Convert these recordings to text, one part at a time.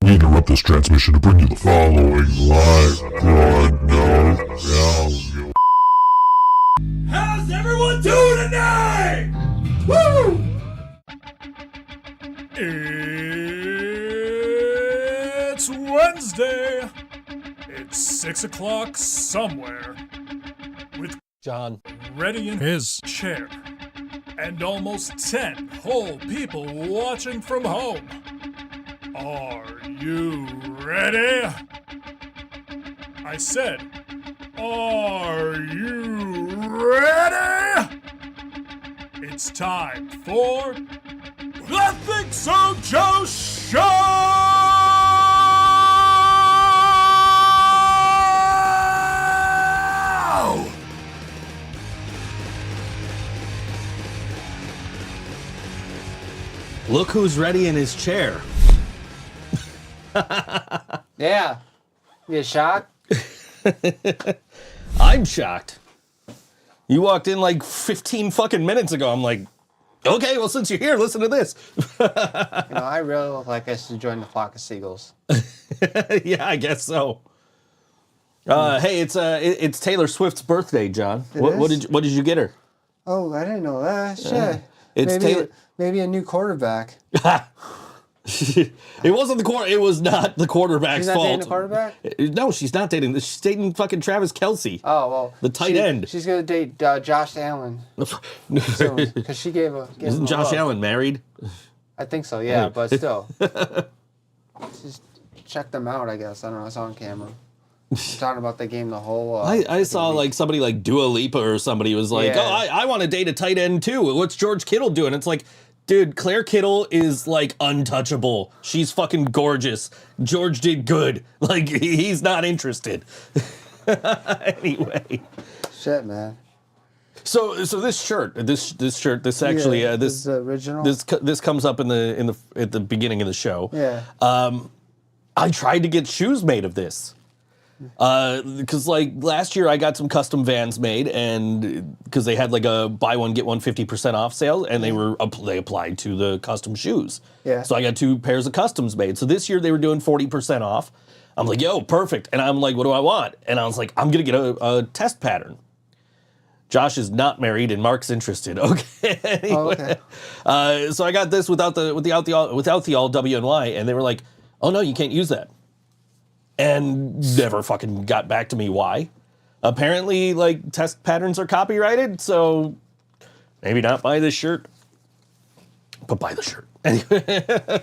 We interrupt this transmission to bring you the following live broadcast. How's everyone doing tonight? Woo! It's Wednesday. It's 6 o'clock somewhere. With John ready in his chair. And almost 10 whole people watching from home. Are you ready? I said, are you ready? It's time for the ThinkSoJoE Show! Look who's ready in his chair. Yeah. You shocked? I'm shocked. You walked in like 15 fucking minutes ago. I'm like, okay, well, since you're here, listen to this. I really look like I should join the flock of seagulls. Yeah, I guess so. Hey, it's Taylor Swift's birthday, John. What did you get her? Oh, I didn't know that. Shit. It's Taylor. Maybe a new quarterback. It wasn't the quarter. It was not the quarterback's She's not fault. dating a quarterback? No, she's not dating. She's dating fucking Travis Kelce. Oh, well. The tight end. She's going to date Josh Allen soon. Because she gave him Isn't a Josh look. Allen married? I think so, yeah. But still. Just check them out, I guess. I don't know. It's on camera. Talking about the game the whole... I saw like somebody like Dua Lipa or somebody was like, Yeah. oh, I want to date a tight end too. What's George Kittle doing? It's like, dude, Claire Kittle is like untouchable. She's fucking gorgeous. George did good. Like he's not interested. Anyway. Shit, man. So this shirt, this actually Yeah, this is the original? This comes up at the beginning of the show. Yeah. I tried to get shoes made of this. Because like last year I got some custom Vans made, and because they had like a buy one get one 50% off sale, and they applied to the custom shoes. Yeah. So I got 2 pairs of customs made. So this year they were doing 40% off. I'm like, yo, perfect. And I'm like, what do I want? And I was like, I'm gonna get a test pattern. Josh is not married and Mark's interested. Okay. Anyway. Oh, okay. So I got this without the all W and Y, and they were like, oh no, you can't use that. And never fucking got back to me why. Apparently, like, test patterns are copyrighted, so maybe not buy this shirt, but buy the shirt. Anyway.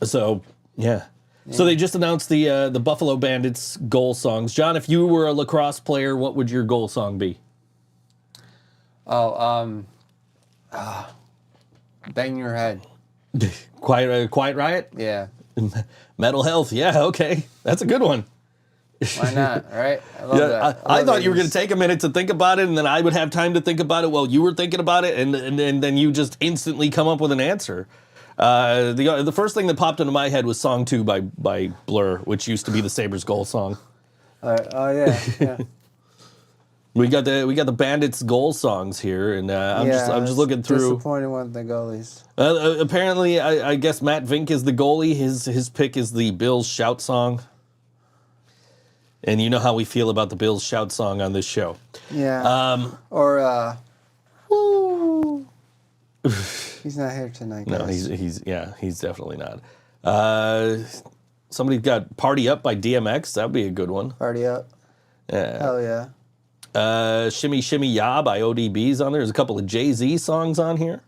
So, yeah. So they just announced the Buffalo Bandits goal songs. John, if you were a lacrosse player, what would your goal song be? Oh, bang your head. Quiet Riot? Yeah. Mental Health, yeah, okay. That's a good one. Why not, right? I love that. I thought you were going to take a minute to think about it, and then I would have time to think about it while you were thinking about it, and then you just instantly come up with an answer. The first thing that popped into my head was Song 2 by Blur, which used to be the Sabres goal song. Oh, yeah. We got the Bandits goal songs here, and I'm just looking through. Disappointing with the goalies. Apparently, I guess Matt Vink is the goalie. His pick is the Bills shout song, and you know how we feel about the Bills shout song on this show. Yeah. Woo. He's not here tonight, guys. No, he's definitely not. Somebody's got Party Up by DMX. That'd be a good one. Party up. Yeah. Hell yeah. Shimmy Shimmy Ya by ODB's on there. There's a couple of Jay-Z songs on here.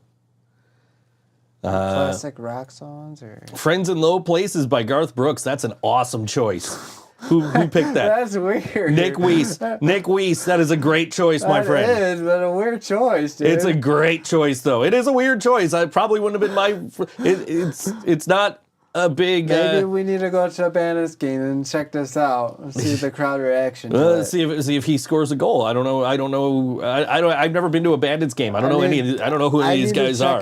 Classic rock songs or Friends in Low Places by Garth Brooks. That's an awesome choice. Who picked that? That's weird. Nick Weiss. Nick Weiss. That is a great choice, my friend. It is, but a weird choice, dude. It's a great choice, though. It is a weird choice. I probably wouldn't have been my. It's not a big. Maybe we need to go to a Bandits game and check this out and see the crowd reaction. See if he scores a goal. I don't know. I've never been to a Bandits game. I don't know I don't know who any of these guys are.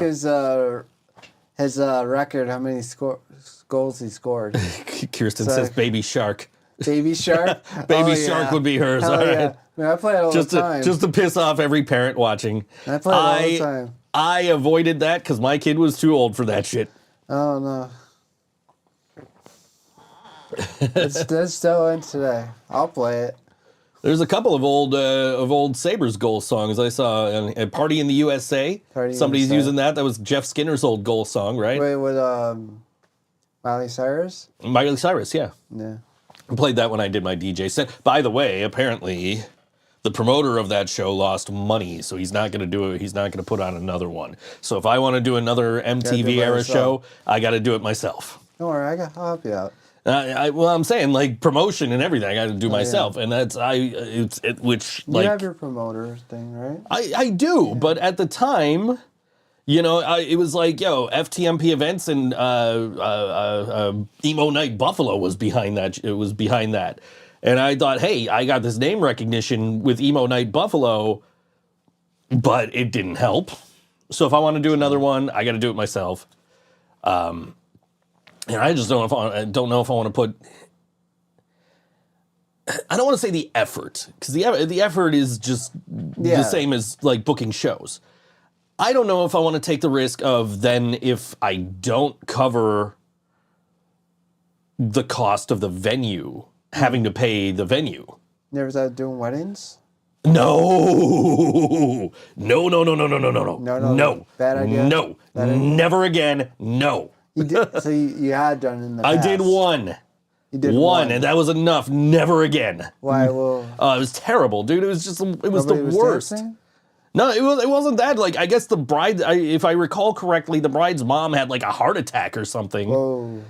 His record, how many goals he scored. Kirsten says Baby Shark. Baby Shark? Baby Shark would be hers. Hell all right. yeah. Man, I play it all the time. Just to piss off every parent watching. I play it all the time. I avoided that because my kid was too old for that shit. Oh, no. It's still in today. I'll play it. There's a couple of old Sabres goal songs I saw. A Party in the USA. Somebody's using that. That was Jeff Skinner's old goal song, right? Wait, with Miley Cyrus? Miley Cyrus, yeah. Yeah. I played that when I did my DJ set. By the way, apparently, the promoter of that show lost money, so he's not going to do it. He's not going to put on another one. So if I want to do another MTV era show, I got to do it myself. Don't worry, I'll help you out. Well, I'm saying like promotion and everything, I got to do myself, and that's which like you have your promoter thing, right? I do, but at the time, you know, it was like FTMP events and Emo Night Buffalo was behind that. It was behind that, and I thought, hey, I got this name recognition with Emo Night Buffalo, but it didn't help. So if I want to do another one, I got to do it myself. And I just don't know if I want to put. I don't want to say the effort, because the effort is just the same as like booking shows. I don't know if I want to take the risk of then if I don't cover the cost of the venue, having to pay the venue. Never started doing weddings? No. Bad idea? No. Never again. No. You did, so you had done in the I past. did one. You did one, and that was enough. Never again. Why? Well, it was terrible, dude. It was the worst. Dancing? No, it wasn't that. Like, I guess the bride, if I recall correctly, the bride's mom had like a heart attack or something. Whoa.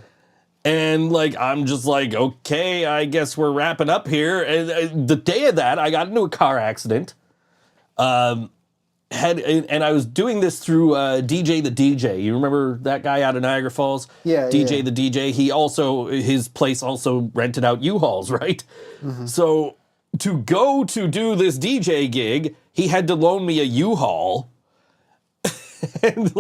And like, I'm just like, okay, I guess we're wrapping up here. And the day of that, I got into a car accident. And I was doing this through DJ the DJ. You remember that guy out of Niagara Falls? Yeah. DJ the DJ. His place also rented out U-Hauls, right? Mm-hmm. So to go to do this DJ gig, he had to loan me a U-Haul. And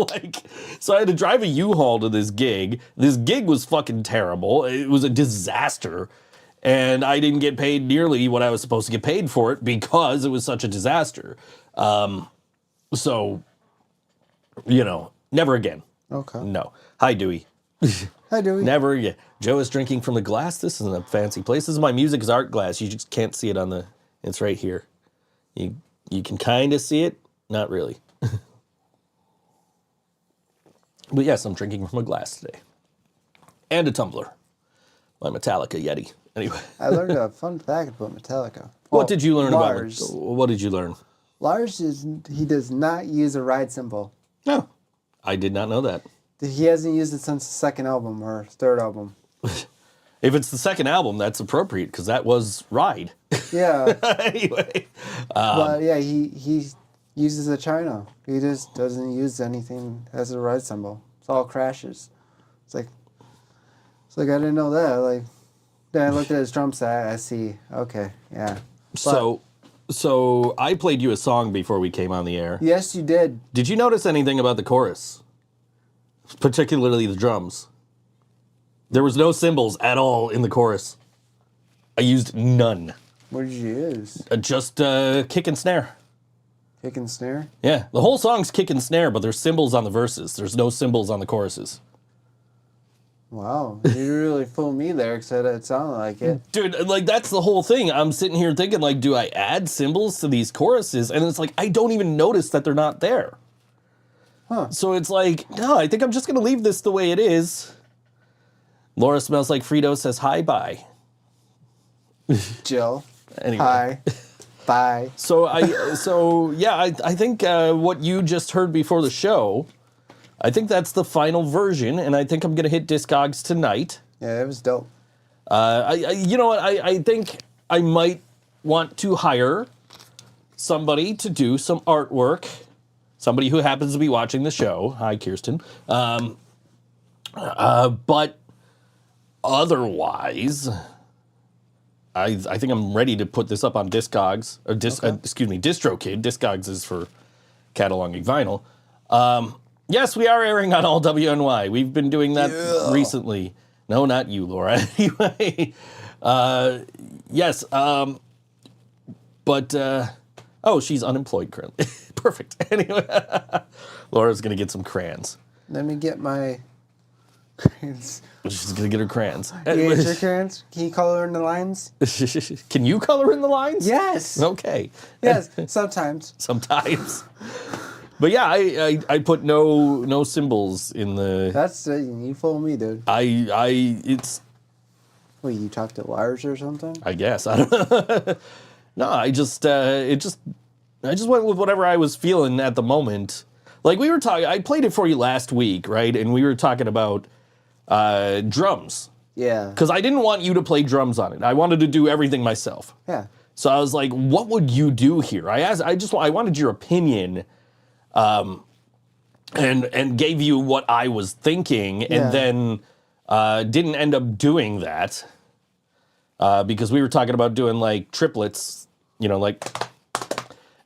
so I had to drive a U-Haul to this gig. This gig was fucking terrible. It was a disaster. And I didn't get paid nearly what I was supposed to get paid for it because it was such a disaster. So, never again. Okay. No. Hi, Dewey. Hi, Dewey. Never again. Joe is drinking from the glass. This isn't a fancy place. This is my Music is Art glass. You just can't see it it's right here. You can kind of see it. Not really. But yes, I'm drinking from a glass today. And a tumbler. My Metallica Yeti. Anyway. I learned a fun fact about Metallica. What did you learn Lars. about What did you learn? Lars he does not use a ride cymbal. No. I did not know that. He hasn't used it since the second album or third album. If it's the second album, that's appropriate because that was Ride. Yeah. Anyway. But yeah, he uses a China. He just doesn't use anything as a ride cymbal. It's all crashes. It's like I didn't know that. Like, then I looked at his drum set. I see. Okay, yeah. So I played you a song before we came on the air. Yes, you did. Did you notice anything about the chorus? Particularly the drums. There was no cymbals at all in the chorus. I used none. What did you use? Just kick and snare. Kick and snare? Yeah, the whole song's kick and snare, but there's cymbals on the verses. There's no cymbals on the choruses. Wow, you really fooled me there because it sounded like it. Dude, like, that's the whole thing. I'm sitting here thinking, like, do I add cymbals to these choruses? And it's like, I don't even notice that they're not there. Huh. So it's like, no, I think I'm just going to leave this the way it is. Laura Smells Like Frito says hi, bye. Jill. Anyway. Hi. Bye. So I think what you just heard before the show, I think that's the final version, and I think I'm gonna hit Discogs tonight. Yeah, it was dope. You know what? I think I might want to hire somebody to do some artwork. Somebody who happens to be watching the show. Hi, Kirsten. But otherwise, I think I'm ready to put this up on Discogs, or DistroKid. Discogs is for cataloging vinyl. Yes, we are airing on all WNY. We've been doing that recently. No, not you, Laura. Anyway, yes, but she's unemployed currently. Perfect. Anyway, Laura's gonna get some crayons. Let me get my crayons. She's gonna get her crayons. You get your crayons? Can you color in the lines? Can you color in the lines? Yes. Okay. Yes, sometimes. Sometimes. But yeah, I put no symbols in the. That's you fool me, dude. It's. Wait, you talked to wires or something? I guess I don't know. No, I just went with whatever I was feeling at the moment. Like we were talking, I played it for you last week, right? And we were talking about drums. Yeah. Because I didn't want you to play drums on it. I wanted to do everything myself. Yeah. So I was like, what would you do here? I wanted your opinion, and gave you what I was thinking, and then didn't end up doing that because we were talking about doing like triplets,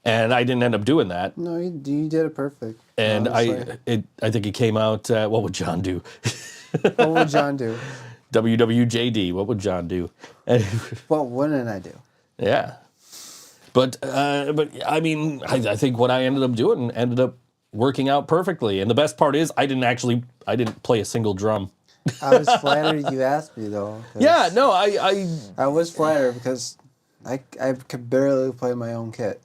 and I didn't end up doing that. No, you did it perfect. And honestly. I think it came out. What would John do? What would John do? WWJD. What would John do? What wouldn't I do? Yeah. But I mean, I think what I ended up doing ended up working out perfectly. And the best part is I didn't play a single drum. I was flattered you asked me though. Yeah, no, I was flattered because I could barely play my own kit,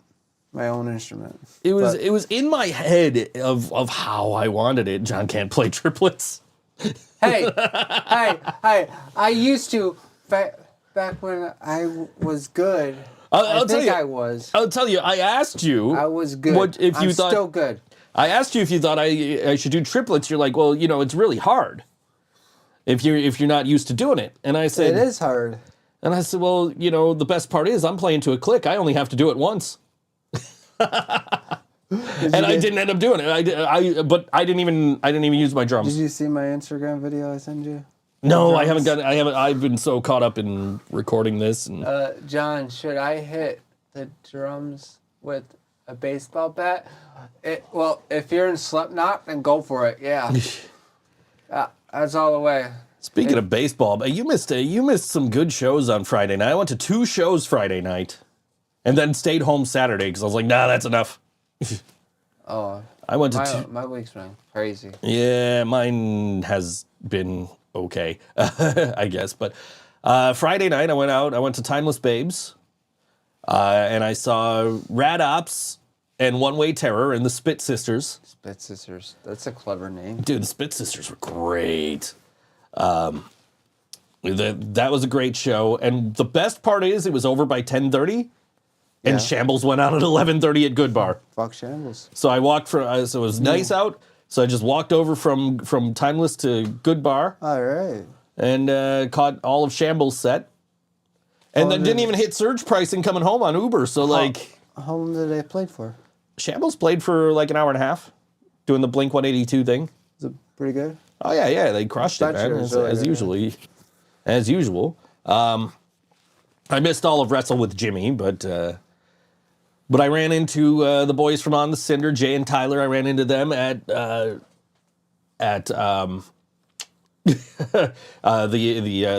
my own instrument. It was in my head of how I wanted it. John can't play triplets. Hey, I used to back when I was good. I'll tell you, I was. I'll tell you. I asked you. I was good. What if you I'm thought? Still good. I asked you if you thought I should do triplets. You're like, well, it's really hard if you're not used to doing it. And I said, it is hard. And I said, well, the best part is I'm playing to a click. I only have to do it once. And I didn't end up doing it. But I didn't even use my drums. Did you see my Instagram video I sent you? No, I haven't. I've been so caught up in recording this. And John, should I hit the drums with a baseball bat? Well, if you're in Slipknot, then go for it. Yeah, that's all the way. Speaking of baseball, but you missed some good shows on Friday night. I went to 2 shows Friday night, and then stayed home Saturday because I was like, nah, that's enough. Oh, I went to my week's been crazy. Yeah, mine has been okay, I guess. But Friday night, I went to Timeless Babes, and I saw Rad Ops and One Way Terror and the Spit Sisters. Spit Sisters, that's a clever name. Dude, the Spit Sisters were great. That was a great show, and the best part is it was over by 10:30, and Shambles went out at 11:30 at Good Bar. Fuck Shambles. So I walked so it was nice out. So I just walked over from Timeless to Good Bar. All right. And caught all of Shambles' set. And then didn't even hit surge pricing coming home on Uber. So how long did they play for? Shambles played for like an hour and a half, doing the Blink 182 thing. Is it pretty good? Oh yeah, they crushed it, man, as usual. I missed all of Wrestle with Jimmy, but I ran into the boys from On The Cinder, Jay and Tyler. I ran into them at the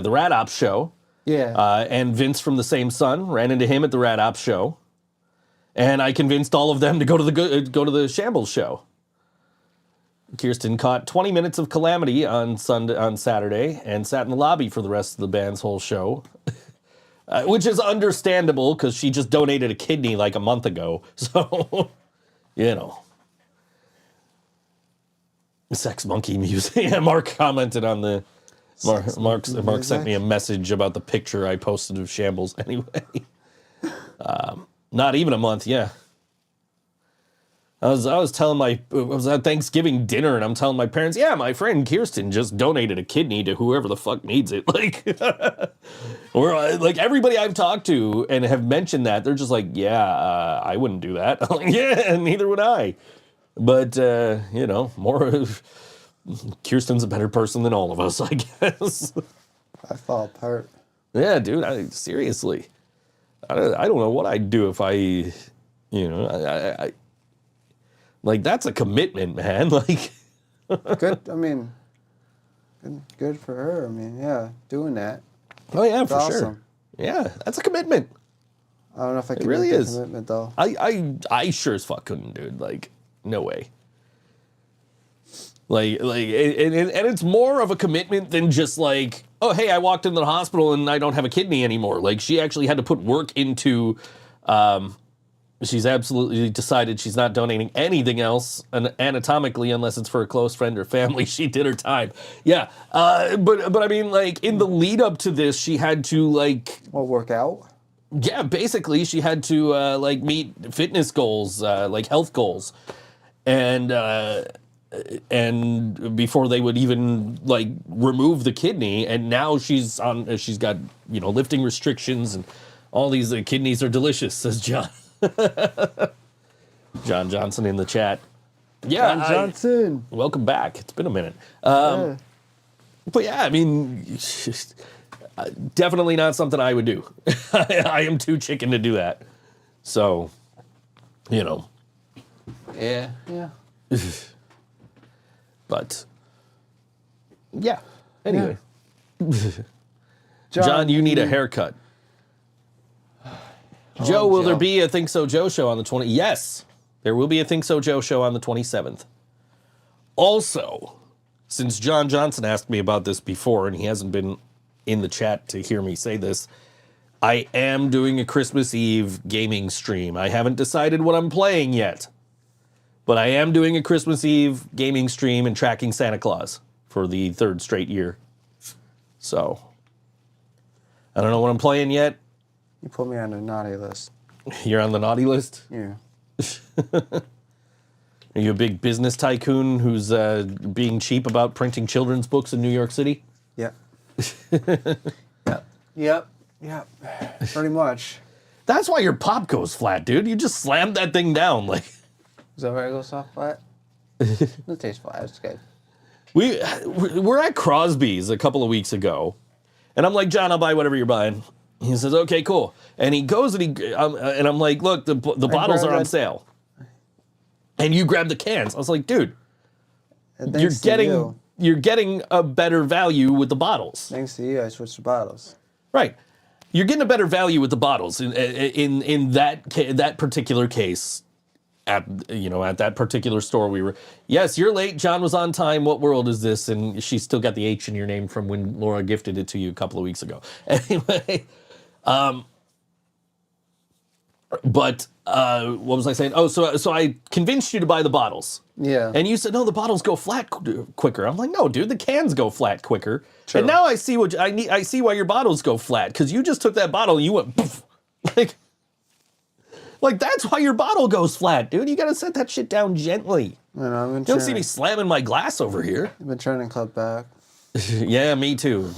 Rad Ops show. Yeah. And Vince from The Same Sun, ran into him at the Rad Ops show. And I convinced all of them to go to the Shambles show. Kirsten caught 20 minutes of Calamity on Saturday and sat in the lobby for the rest of the band's whole show. Which is understandable because she just donated a kidney like a month ago. So, Sex monkey music. Yeah, Mark commented on the Mark sent me a message about the picture I posted of Shambles anyway. Not even a month, yeah. I was telling I was at Thanksgiving dinner and I'm telling my parents, yeah, my friend Kirsten just donated a kidney to whoever the fuck needs it. Like, or like everybody I've talked to and have mentioned that, they're just like, yeah, I wouldn't do that. I'm like, yeah, neither would I. But, you know, Kirsten's a better person than all of us, I guess. I fall apart. Yeah, dude, seriously. I don't know what I'd do if I like, that's a commitment, man. Like, Good. I mean, good for her. I mean, yeah, doing that. oh yeah, It's for awesome. sure. Yeah, that's a commitment. I don't know if I can really make that is. commitment though. I sure as fuck couldn't, dude. Like, no way. Like, and it's more of a commitment than just like, oh, hey, I walked into the hospital and I don't have a kidney anymore. Like, she actually had to put work into. She's absolutely decided she's not donating anything else anatomically unless it's for a close friend or family. She did her time. Yeah. But I mean, like, in the lead up to this, she had to, like... Well, work out? Yeah, basically, she had to, like, meet fitness goals, like health goals. And before they would even, like, remove the kidney. And now she's got, you know, lifting restrictions and all these kidneys are delicious, says John. John Johnson in the chat. Yeah, John Johnson. Welcome back. It's been a minute. Yeah. But yeah, I mean, definitely not something I would do. I am too chicken to do that. So, you know. Yeah. Yeah. But, yeah. Anyway. Yeah. John, you need a haircut. Joe, will there Joe. be a ThinkSoJoE show on the 20th? Yes, there will be a ThinkSoJoE show on the 27th. Also, since John Johnson asked me about this before, and he hasn't been in the chat to hear me say this, I am doing a Christmas Eve gaming stream. I haven't decided what I'm playing yet, but I am doing a Christmas Eve gaming stream and tracking Santa Claus for the 3rd straight year. So, I don't know what I'm playing yet. You put me on the naughty list. You're on the naughty list? Yeah. Are you a big business tycoon who's being cheap about printing children's books in New York City? Yep. Yep. Pretty much. That's why your pop goes flat, dude. You just slammed that thing down. Like, Is that where I go soft flat? It tastes flat. It's good. we're at Crosby's a couple of weeks ago, and I'm like, John, I'll buy whatever you're buying. He says, okay, cool. And he goes and and I'm like, look, the bottles are on sale. And you grab the cans. I was like, dude, And you're thanks getting a better value with the bottles. Thanks to you, I switched to bottles. Right. You're getting a better value with the bottles in that particular case. At that particular store we were. Yes, you're late. John was on time. What world is this? And she's still got the H in your name from when Laura gifted it to you a couple of weeks ago. Anyway, but what was I saying? Oh, so I convinced you to buy the bottles. Yeah. And you said, no, the bottles go flat quicker. I'm like, no, dude, the cans go flat quicker. True. And now I see I see why your bottles go flat, because you just took that bottle and you went poof. Like, that's why your bottle goes flat, dude. You gotta set that shit down gently. I know, You don't see me slamming my glass over here. I've been trying to cut back. Yeah, me too.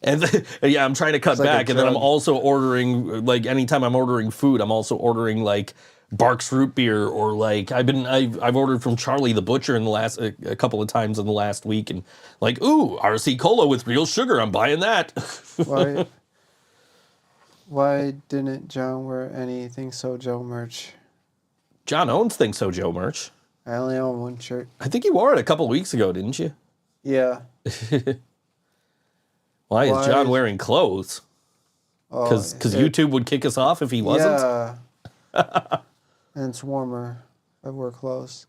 And yeah, I'm trying to cut like a back, and then I'm drug. also ordering, like, anytime I'm ordering food, I'm also ordering, like, Barks root beer, or like I've ordered from Charlie the Butcher in the last a couple of times in the last week, and like, ooh, RC Cola with real sugar, I'm buying that. Why didn't John wear any ThinkSoJoE merch? John owns ThinkSoJoE merch. I only own one shirt. I think you wore it a couple of weeks ago, didn't you? Yeah. Why is Why John is- wearing clothes? Oh, Because it- YouTube would kick us off if he wasn't? Yeah. And it's warmer. I wear clothes.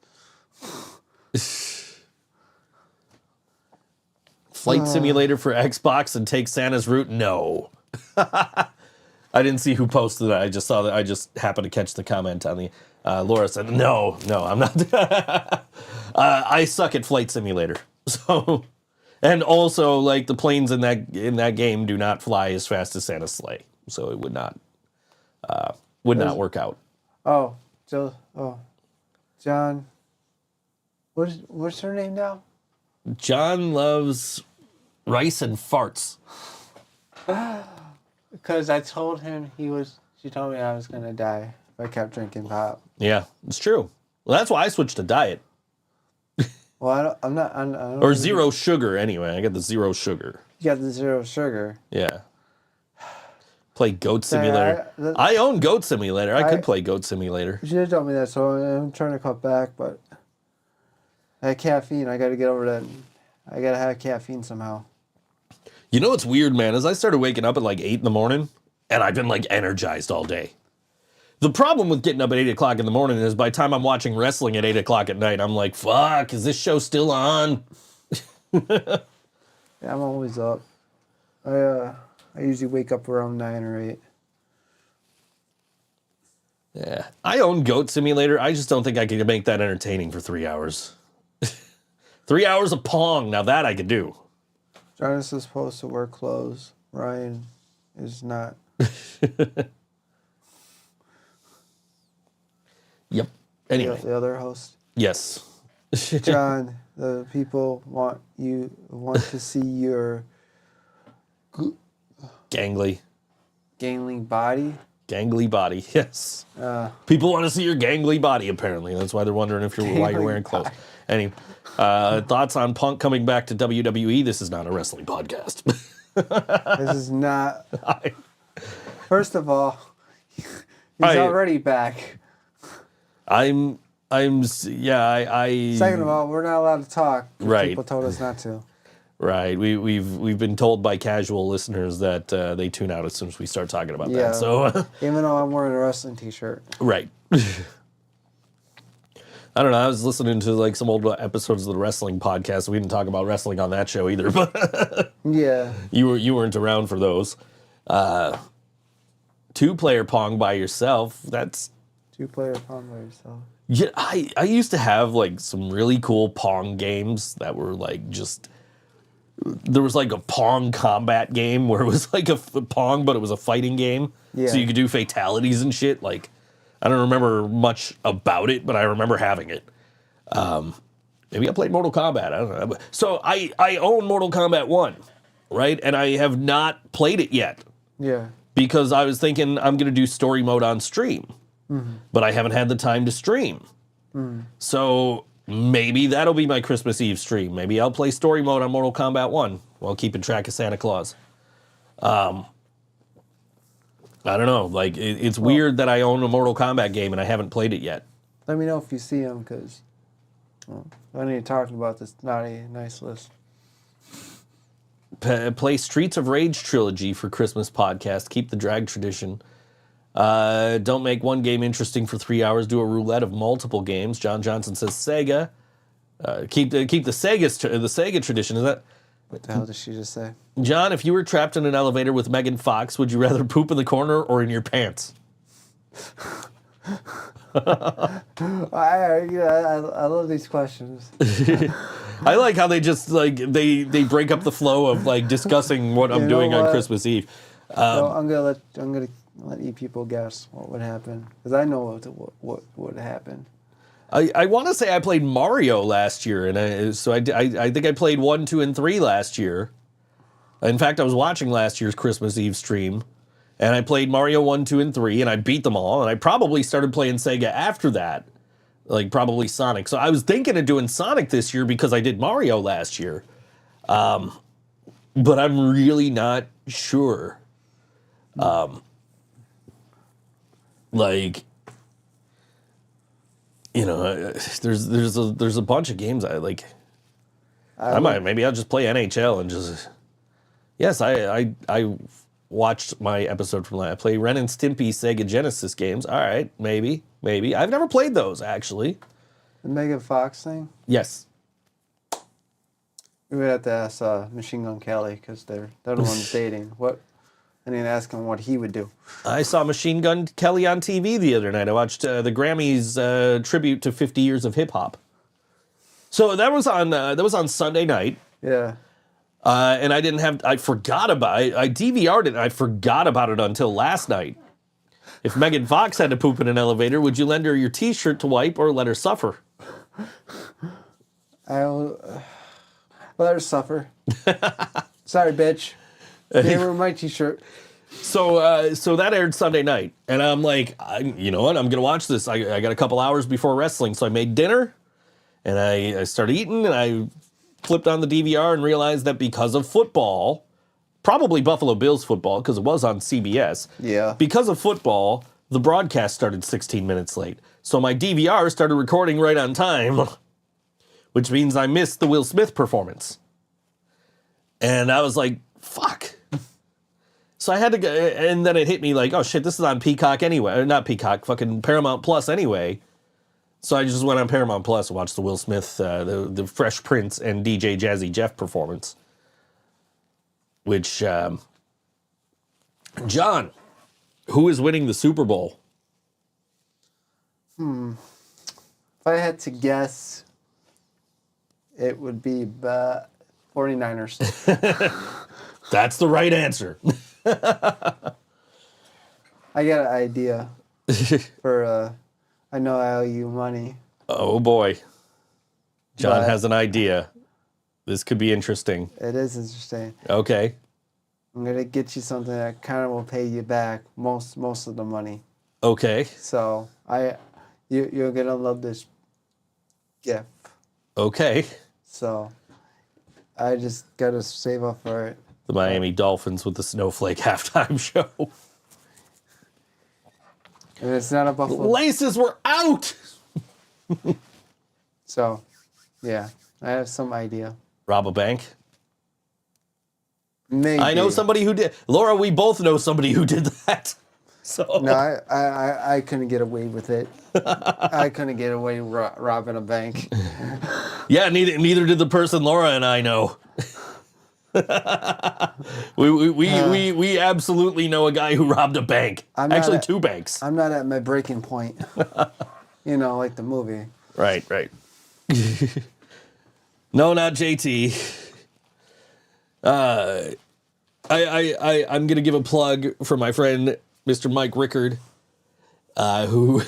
Flight Simulator for Xbox and take Santa's route? No. I didn't see who posted that. I just saw that. I just happened to catch the comment on the. Laura said, no, I'm not. I suck at Flight Simulator. So, And also, like, the planes in that game do not fly as fast as Santa's sleigh, so it would not work out. Oh, John. What's her name now? John loves rice and farts. Because I told him she told me I was gonna die if I kept drinking pop. Yeah, it's true. Well, that's why I switched to diet. Well, I don't Or zero sugar, anyway. I got the zero sugar. You got the zero sugar. Yeah. Play Goat Simulator. I own Goat Simulator. I could play Goat Simulator. You should have told me that, so I'm trying to cut back, but that caffeine, I got to get over that. I got to have caffeine somehow. You know what's weird, man, is I started waking up at like 8 in the morning, and I've been like energized all day. The problem with getting up at 8 o'clock in the morning is by the time I'm watching wrestling at 8 o'clock at night, I'm like, fuck, is this show still on? Yeah, I'm always up. I usually wake up around 9 or 8. Yeah. I own Goat Simulator. I just don't think I could make that entertaining for 3 hours. 3 hours of Pong. Now that I could do. Jonas is supposed to wear clothes. Ryan is not. Yep. Anyway. The other host. Yes. John, the people want to see your Gangly body. Gangly body, yes. People want to see your gangly body, apparently. That's why they're wondering why you're wearing clothes. Anyway, thoughts on Punk coming back to WWE? This is not a wrestling podcast. This is not. First of all, he's already back. Second of all, we're not allowed to talk. Right. People told us not to. Right. We've been told by casual listeners that they tune out as soon as we start talking about that. So even though I'm wearing a wrestling t-shirt. Right. I don't know. I was listening to like some old episodes of the wrestling podcast. We didn't talk about wrestling on that show either, but yeah. You weren't around for those. 2-player Pong by yourself. That's 2-player Pong by yourself. Yeah, I used to have like some really cool Pong games that were like just. There was like a Pong combat game where it was like a Pong, but it was a fighting game. Yeah. So you could do fatalities and shit. Like, I don't remember much about it, but I remember having it. Maybe I played Mortal Kombat. I don't know. So I own Mortal Kombat 1, right? And I have not played it yet. Yeah. Because I was thinking I'm going to do story mode on stream. Mm-hmm. But I haven't had the time to stream. Mm. So maybe that'll be my Christmas Eve stream. Maybe I'll play story mode on Mortal Kombat 1 while keeping track of Santa Claus. I don't know. Like, it's weird that I own a Mortal Kombat game and I haven't played it yet. Let me know if you see him, because I need to talk about this naughty, nice list. Play Streets of Rage trilogy for Christmas podcast. Keep the drag tradition. Don't make one game interesting for 3 hours. Do a roulette of multiple games. John Johnson says Sega. Keep the Sega tradition. Is that? What the hell did she just say? John, if you were trapped in an elevator with Megan Fox, would you rather poop in the corner or in your pants? I love these questions. I like how they just like they break up the flow of like discussing what I'm doing on Christmas Eve. I'm gonna let you people guess what would happen, because I know what would happen. I want to say I played Mario last year, and I think I played 1, 2, and 3 last year. In fact, I was watching last year's Christmas Eve stream, and I played Mario 1, 2, and 3, and I beat them all, and I probably started playing Sega after that, like probably Sonic. So I was thinking of doing Sonic this year because I did Mario last year, but I'm really not sure. Like, you know, there's a bunch of games I like. Maybe I'll just play NHL and just. Yes, I watched my episode from last. I play Ren and Stimpy Sega Genesis games. All right, maybe. I've never played those actually. The Megan Fox thing? Yes. We would have to ask Machine Gun Kelly, because they're the ones dating. I need to ask him what he would do. I saw Machine Gun Kelly on TV the other night. I watched the Grammys tribute to 50 years of hip hop. So that was on Sunday night. Yeah. And I forgot about it. I DVR'd it and I forgot about it until last night. If Megan Fox had to poop in an elevator, would you lend her your t-shirt to wipe or let her suffer? I'll let her suffer. Sorry, bitch. Gave her my t-shirt. So that aired Sunday night, and I'm like, you know what? I'm gonna watch this. I got a couple hours before wrestling, so I made dinner, and I started eating, and I flipped on the DVR and realized that because of football, probably Buffalo Bills football, because it was on CBS. Yeah. Because of football, the broadcast started 16 minutes late, so my DVR started recording right on time, which means I missed the Will Smith performance, and I was like, fuck. So I had to go, and then it hit me like, oh shit, this is on Peacock anyway. Or not Peacock, fucking Paramount Plus anyway. So I just went on Paramount Plus and watched the Will Smith, the Fresh Prince and DJ Jazzy Jeff performance. Which, John, who is winning the Super Bowl? If I had to guess, it would be 49ers. That's the right answer. I got an idea for, I know I owe you money. Oh boy. John But- has an idea. This could be interesting. It is interesting. Okay. I'm going to get you something that kind of will pay you back most of the money. Okay. So you're going to love this gift. Okay. So I just got to save up for it. The Miami Dolphins with the Snowflake halftime show. And it's not a Buffalo. Laces were out. So, yeah, I have some idea. Rob a bank. Maybe. I know somebody who did. Laura, we both know somebody who did that. So No, I couldn't get away with it. I couldn't get away robbing a bank. yeah, neither did the person Laura and I know. we absolutely know a guy who robbed a bank. Actually, two banks. I'm not at my breaking point. You know, like the movie. Right. No, not JT. I'm gonna give a plug for my friend Mr. Mike Rickard, who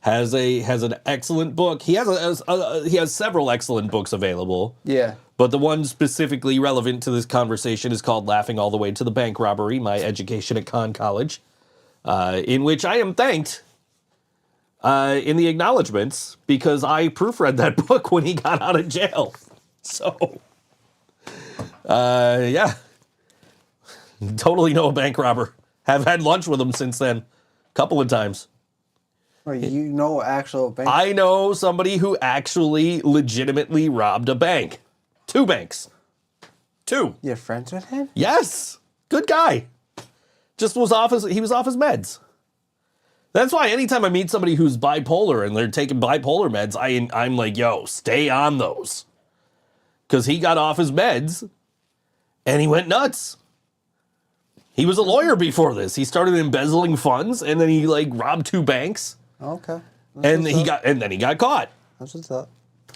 has an excellent book. He has several excellent books available. Yeah. But the one specifically relevant to this conversation is called Laughing All the Way to the Bank Robbery, My Education at Conn College, in which I am thanked in the acknowledgments because I proofread that book when he got out of jail. So, yeah. Totally know a bank robber. Have had lunch with him since then. A couple of times. Or you know actual bank. I know somebody who actually legitimately robbed a bank. 2 banks. 2. You're friends with him? Yes. Good guy. Just was off his meds. That's why anytime I meet somebody who's bipolar and they're taking bipolar meds, I'm like, yo, stay on those. Because he got off his meds and he went nuts. He was a lawyer before this. He started embezzling funds and then he robbed 2 banks. Okay. And then he got caught. That's what's up.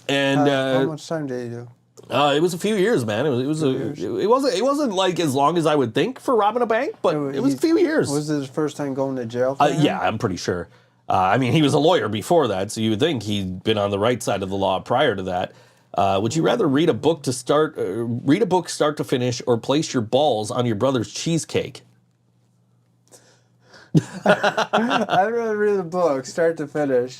And How much time did you do? it was a few years, man. It wasn't like as long as I would think for robbing a bank, but it was a few years. Was it his first time going to jail for him? Yeah, I'm pretty sure. I mean, he was a lawyer before that, so you would think he'd been on the right side of the law prior to that. Would you rather read a book start to finish, or place your balls on your brother's cheesecake? I'd rather read the book, start to finish.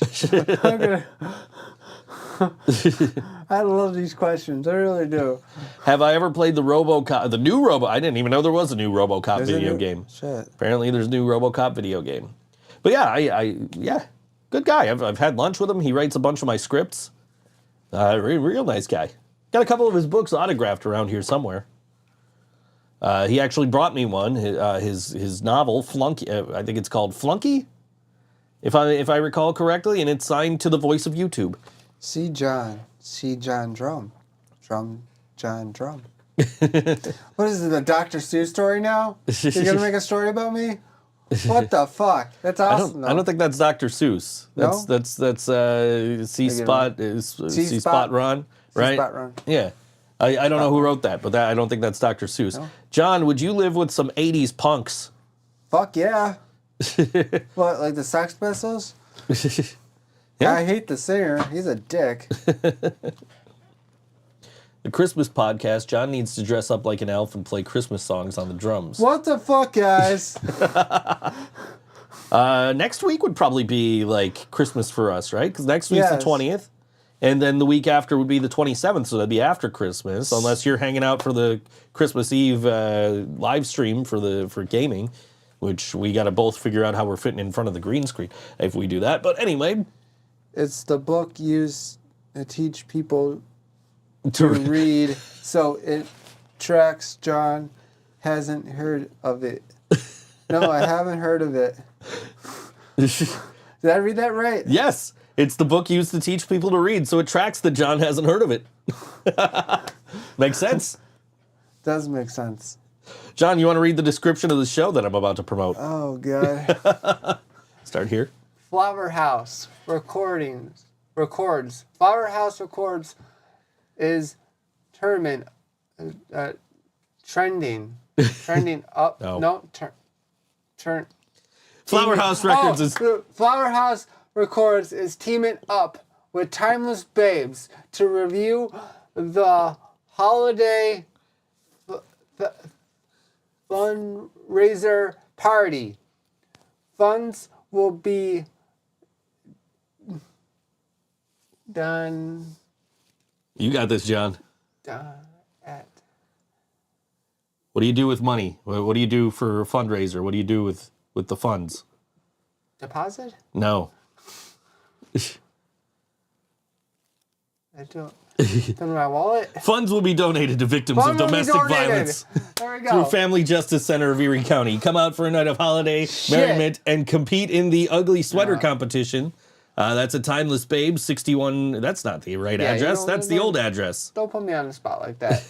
I love these questions. I really do. Have I ever played the new Robo? I didn't even know there was a new RoboCop video game. Shit. Apparently, there's a new RoboCop video game. But yeah, good guy. I've had lunch with him. He writes a bunch of my scripts. Real nice guy. Got a couple of his books autographed around here somewhere. He actually brought me one. His novel Flunky. I think it's called Flunky, if I recall correctly, and it's signed to the voice of YouTube. See John Drum. John Drum. What is it, the Dr. Seuss story now? You're going to make a story about me? What the fuck? That's awesome. I don't think that's Dr. Seuss. That's C Spot Ron, right? C Spot Ron. Yeah. I don't know who wrote that, but I don't think that's Dr. Seuss. No. John, would you live with some 80s punks? Fuck yeah. What, like the Sex Pistols? Yeah. I hate the singer. He's a dick. The Christmas podcast, John needs to dress up like an elf and play Christmas songs on the drums. What the fuck, guys? Next week would probably be like Christmas for us, right? Because next week's Yes. the 20th. And then the week after would be the 27th, so that'd be after Christmas, unless you're hanging out for the Christmas Eve live stream for gaming, which we got to both figure out how we're fitting in front of the green screen if we do that. But anyway, It's the book used to teach people to read, so it tracks John hasn't heard of it. No, I haven't heard of it. Did I read that right? Yes, it's the book used to teach people to read, so it tracks that John hasn't heard of it. Makes sense. Does make sense. John, you want to read the description of the show that I'm about to promote? Oh, God. Start here. Flower House records. Flower House records is tournament trending up. No. Turn. Flower House Records is... Flower House Records is teaming up with Timeless Babes to review the holiday fundraiser party. Funds will be done You got this, John. at What do you do with money? What do you do for a fundraiser? What do you do with the funds? deposit? No. I don't in my wallet. Funds will be donated to victims of Funds will be domestic donated. violence There we through go. Family Justice Center of Erie County. Come out for a night of holiday merriment and compete in the ugly sweater competition. That's a Timeless Babe, 61. That's not the right Yeah, you address. don't- That's the old address. Don't put me on the spot like that.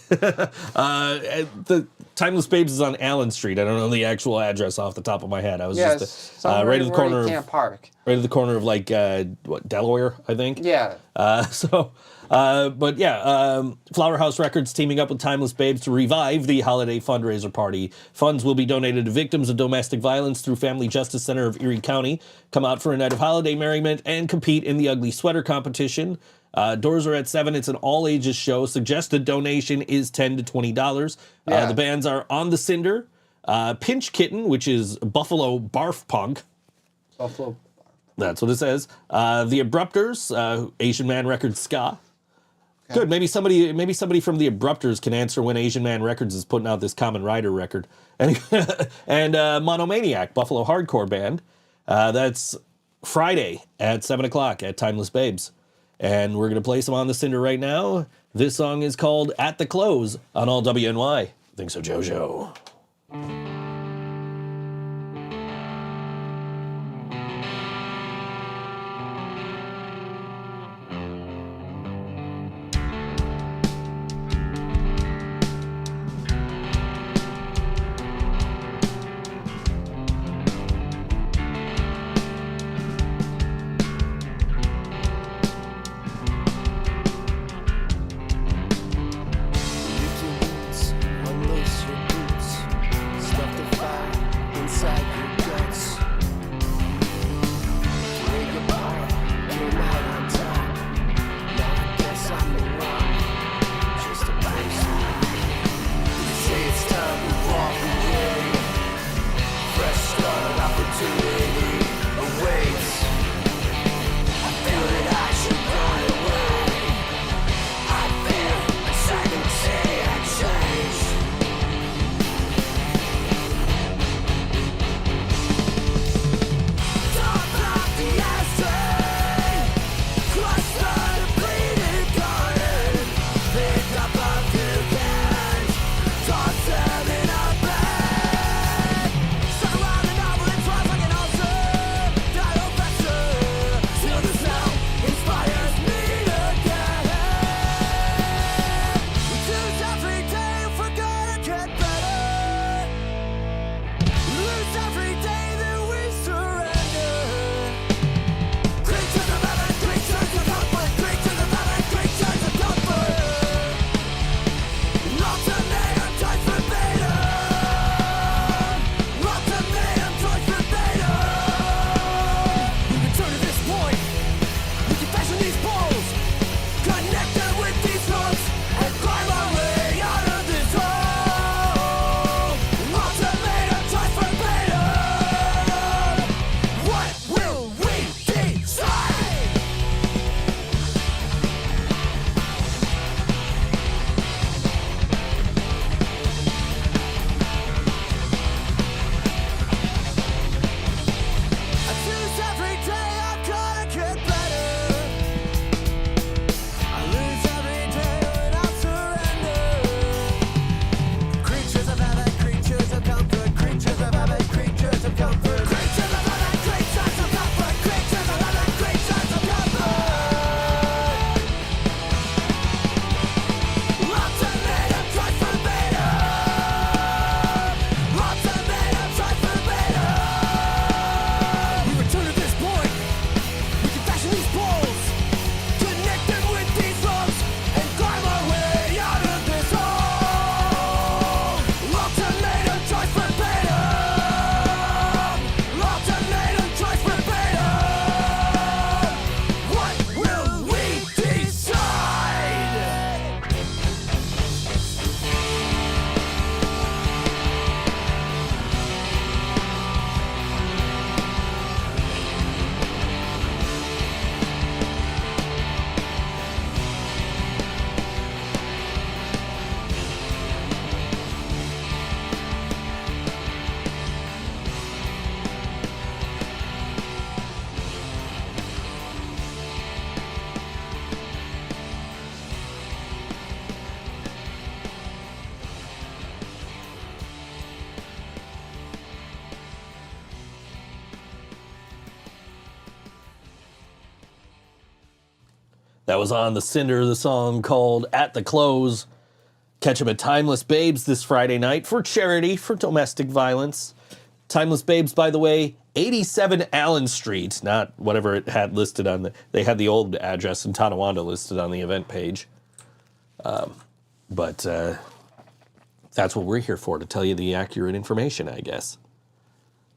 The Timeless Babes is on Allen Street. I don't know the actual address off the top of my head. I was Yes, just somewhere right at the where corner you of can't park. right at the corner of like Delaware, I think. Yeah. But yeah, Flower House Records teaming up with Timeless Babes to revive the holiday fundraiser party. Funds will be donated to victims of domestic violence through Family Justice Center of Erie County. Come out for a night of holiday merriment and compete in the ugly sweater competition. Doors are at 7. It's an all-ages show. Suggested donation is $10 to $20. Yeah. The bands are On The Cinder, Pinch Kitten, which is Buffalo Barf Punk. Buffalo. That's what it says. The Abrupters, Asian Man Records Ska. Okay. Good. Maybe somebody from the Abrupters can answer when Asian Man Records is putting out this Common Rider record. And Monomaniac, Buffalo Hardcore Band. That's Friday at 7 o'clock at Timeless Babes. And we're going to play some On The Cinder right now. This song is called At The Close on all WNY. ThinkSoJoE. Unlace your boots, step That was On The Cinder, the song called At the Close. Catch him at Timeless Babes this Friday night for charity for domestic violence. Timeless Babes, by the way, 87 Allen Street, not whatever it had listed on the... They had the old address in Tonawanda listed on the event page. But that's what we're here for, to tell you the accurate information, I guess.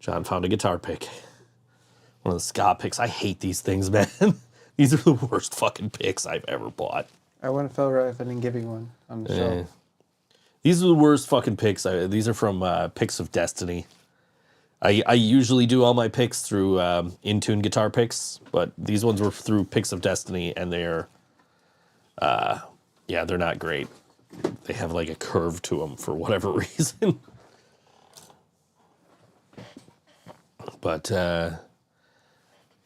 John found a guitar pick. One of the ska picks. I hate these things, man. These are the worst fucking picks I've ever bought. I wouldn't feel right if I didn't give you one on the show. These are the worst fucking picks. These are from Picks of Destiny. I usually do all my picks through Intune guitar picks, but these ones were through Picks of Destiny, and they're not great. They have like a curve to them for whatever reason. But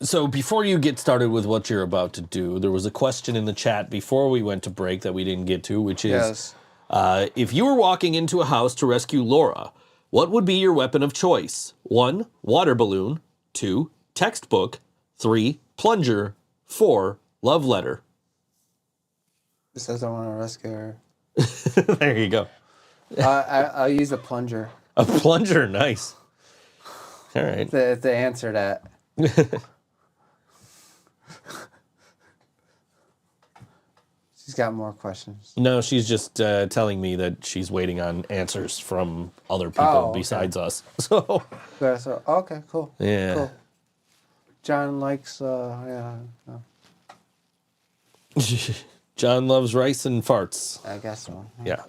so before you get started with what you're about to do, there was a question in the chat before we went to break that we didn't get to, which is, if you were walking into a house to rescue Laura, what would be your weapon of choice? 1, water balloon. 2, textbook. 3, plunger. 4, love letter. It says I want to rescue her. There you go. I'll use a plunger. A plunger, nice. All right. To answer that. She's got more questions. No, she's just telling me that she's waiting on answers from other people besides us. So. So okay, cool. Yeah. Cool. John likes no. John loves rice and farts. I guess so. Yeah.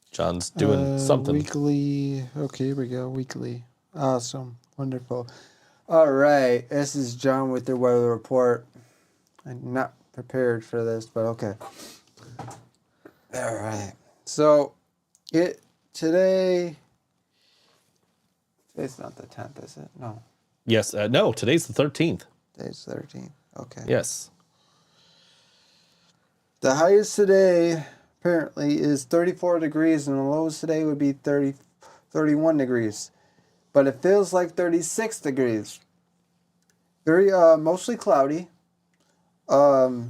John's doing something. Weekly. Okay, here we go. Weekly. Awesome. Wonderful. All right. This is John with your weather report. I'm not prepared for this, but okay. All right. So, today's not the 10th, is it? No. Yes. No, today's the 13th. Today's 13th. Okay. Yes. The highest today apparently is 34 degrees, and the lowest today would be 31 degrees. But it feels like 36 degrees. Very mostly cloudy. So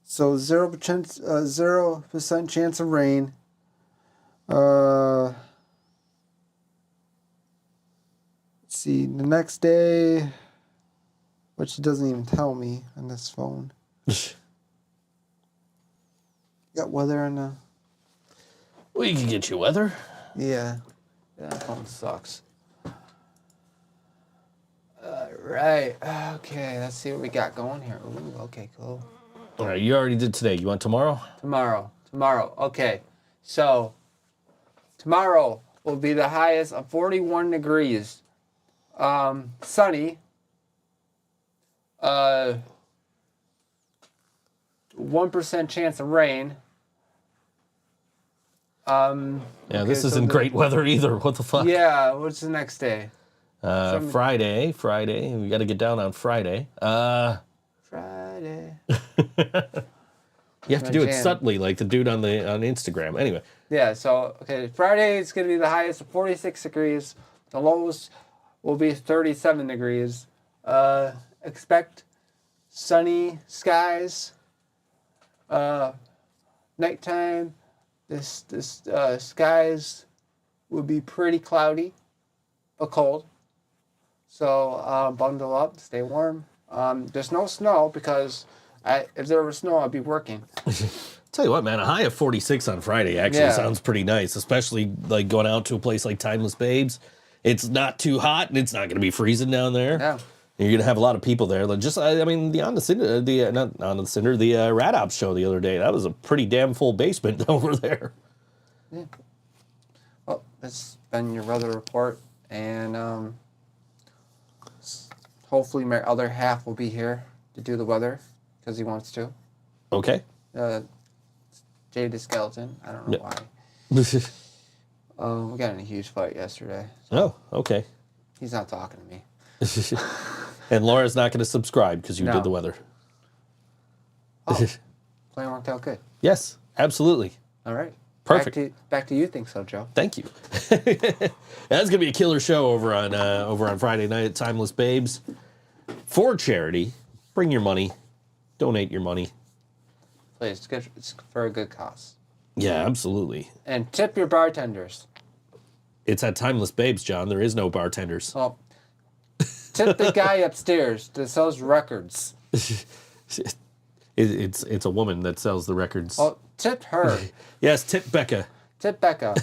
0% chance of rain. Let's see, the next day, which it doesn't even tell me on this phone. Got weather on the... We can get you weather. Yeah. That phone sucks. Right. Okay, let's see what we got going here. Ooh, okay, cool. All right, you already did today. You want tomorrow? Tomorrow. Okay. So, tomorrow will be the highest of 41 degrees. Sunny. 1% chance of rain. This isn't great weather either. What the fuck? Yeah, what's the next day? Friday. We got to get down on Friday. Friday. You have to do it subtly, like the dude on Instagram. Anyway. Yeah, so, okay, Friday is going to be the highest of 46 degrees. The lowest will be 37 degrees. Expect sunny skies. Nighttime, this skies will be pretty cloudy, but cold. So bundle up, stay warm. There's no snow because if there was snow, I'd be working. Tell you what, man, a high of 46 on Friday actually sounds pretty nice, especially like going out to a place like Timeless Babes. It's not too hot and it's not going to be freezing down there. Yeah. You're going to have a lot of people there. Like the On The Cinder, the Rat Ops show the other day, that was a pretty damn full basement over there. Yeah. Well, that's been your weather report, and hopefully my other half will be here to do the weather because he wants to. Okay. Jay the Skeleton. I don't know why. We got in a huge fight yesterday. So okay. He's not talking to me. And Laura's not going to subscribe because you did the weather. Oh, plan worked out good. Yes, absolutely. All right. Perfect. Back to you, Think So, Joe. Thank you. That's gonna be a killer show over on Friday night at Timeless Babes for charity. Bring your money, donate your money. Please, it's good. It's for a good cause. Yeah, absolutely. And tip your bartenders. It's at Timeless Babes, John. There is no bartenders. Well, tip the guy upstairs that sells records. It's a woman that sells the records. Oh, tip her. Yes, tip Becca. Tip Becca.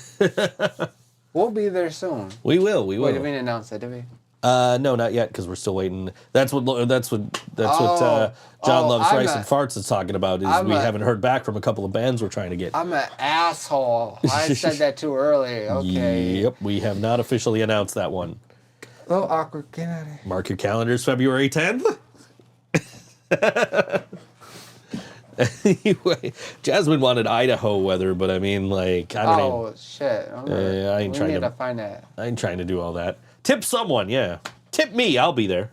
We'll be there soon. We will. Wait, did we didn't did we? No, not yet, because we're still waiting. That's what John Loves Rice and Farts is talking about. We haven't heard back from a couple of bands we're trying to get. I'm an asshole. I said that too early. Okay. Yep, we have not officially announced that one. A little awkward. Get out of here. Mark your calendars, February 10th. Anyway, Jasmine wanted Idaho weather, but I mean, like, I don't know. Oh shit! I ain't trying to find that. I ain't trying to do all that. Tip someone, yeah. Tip me, I'll be there.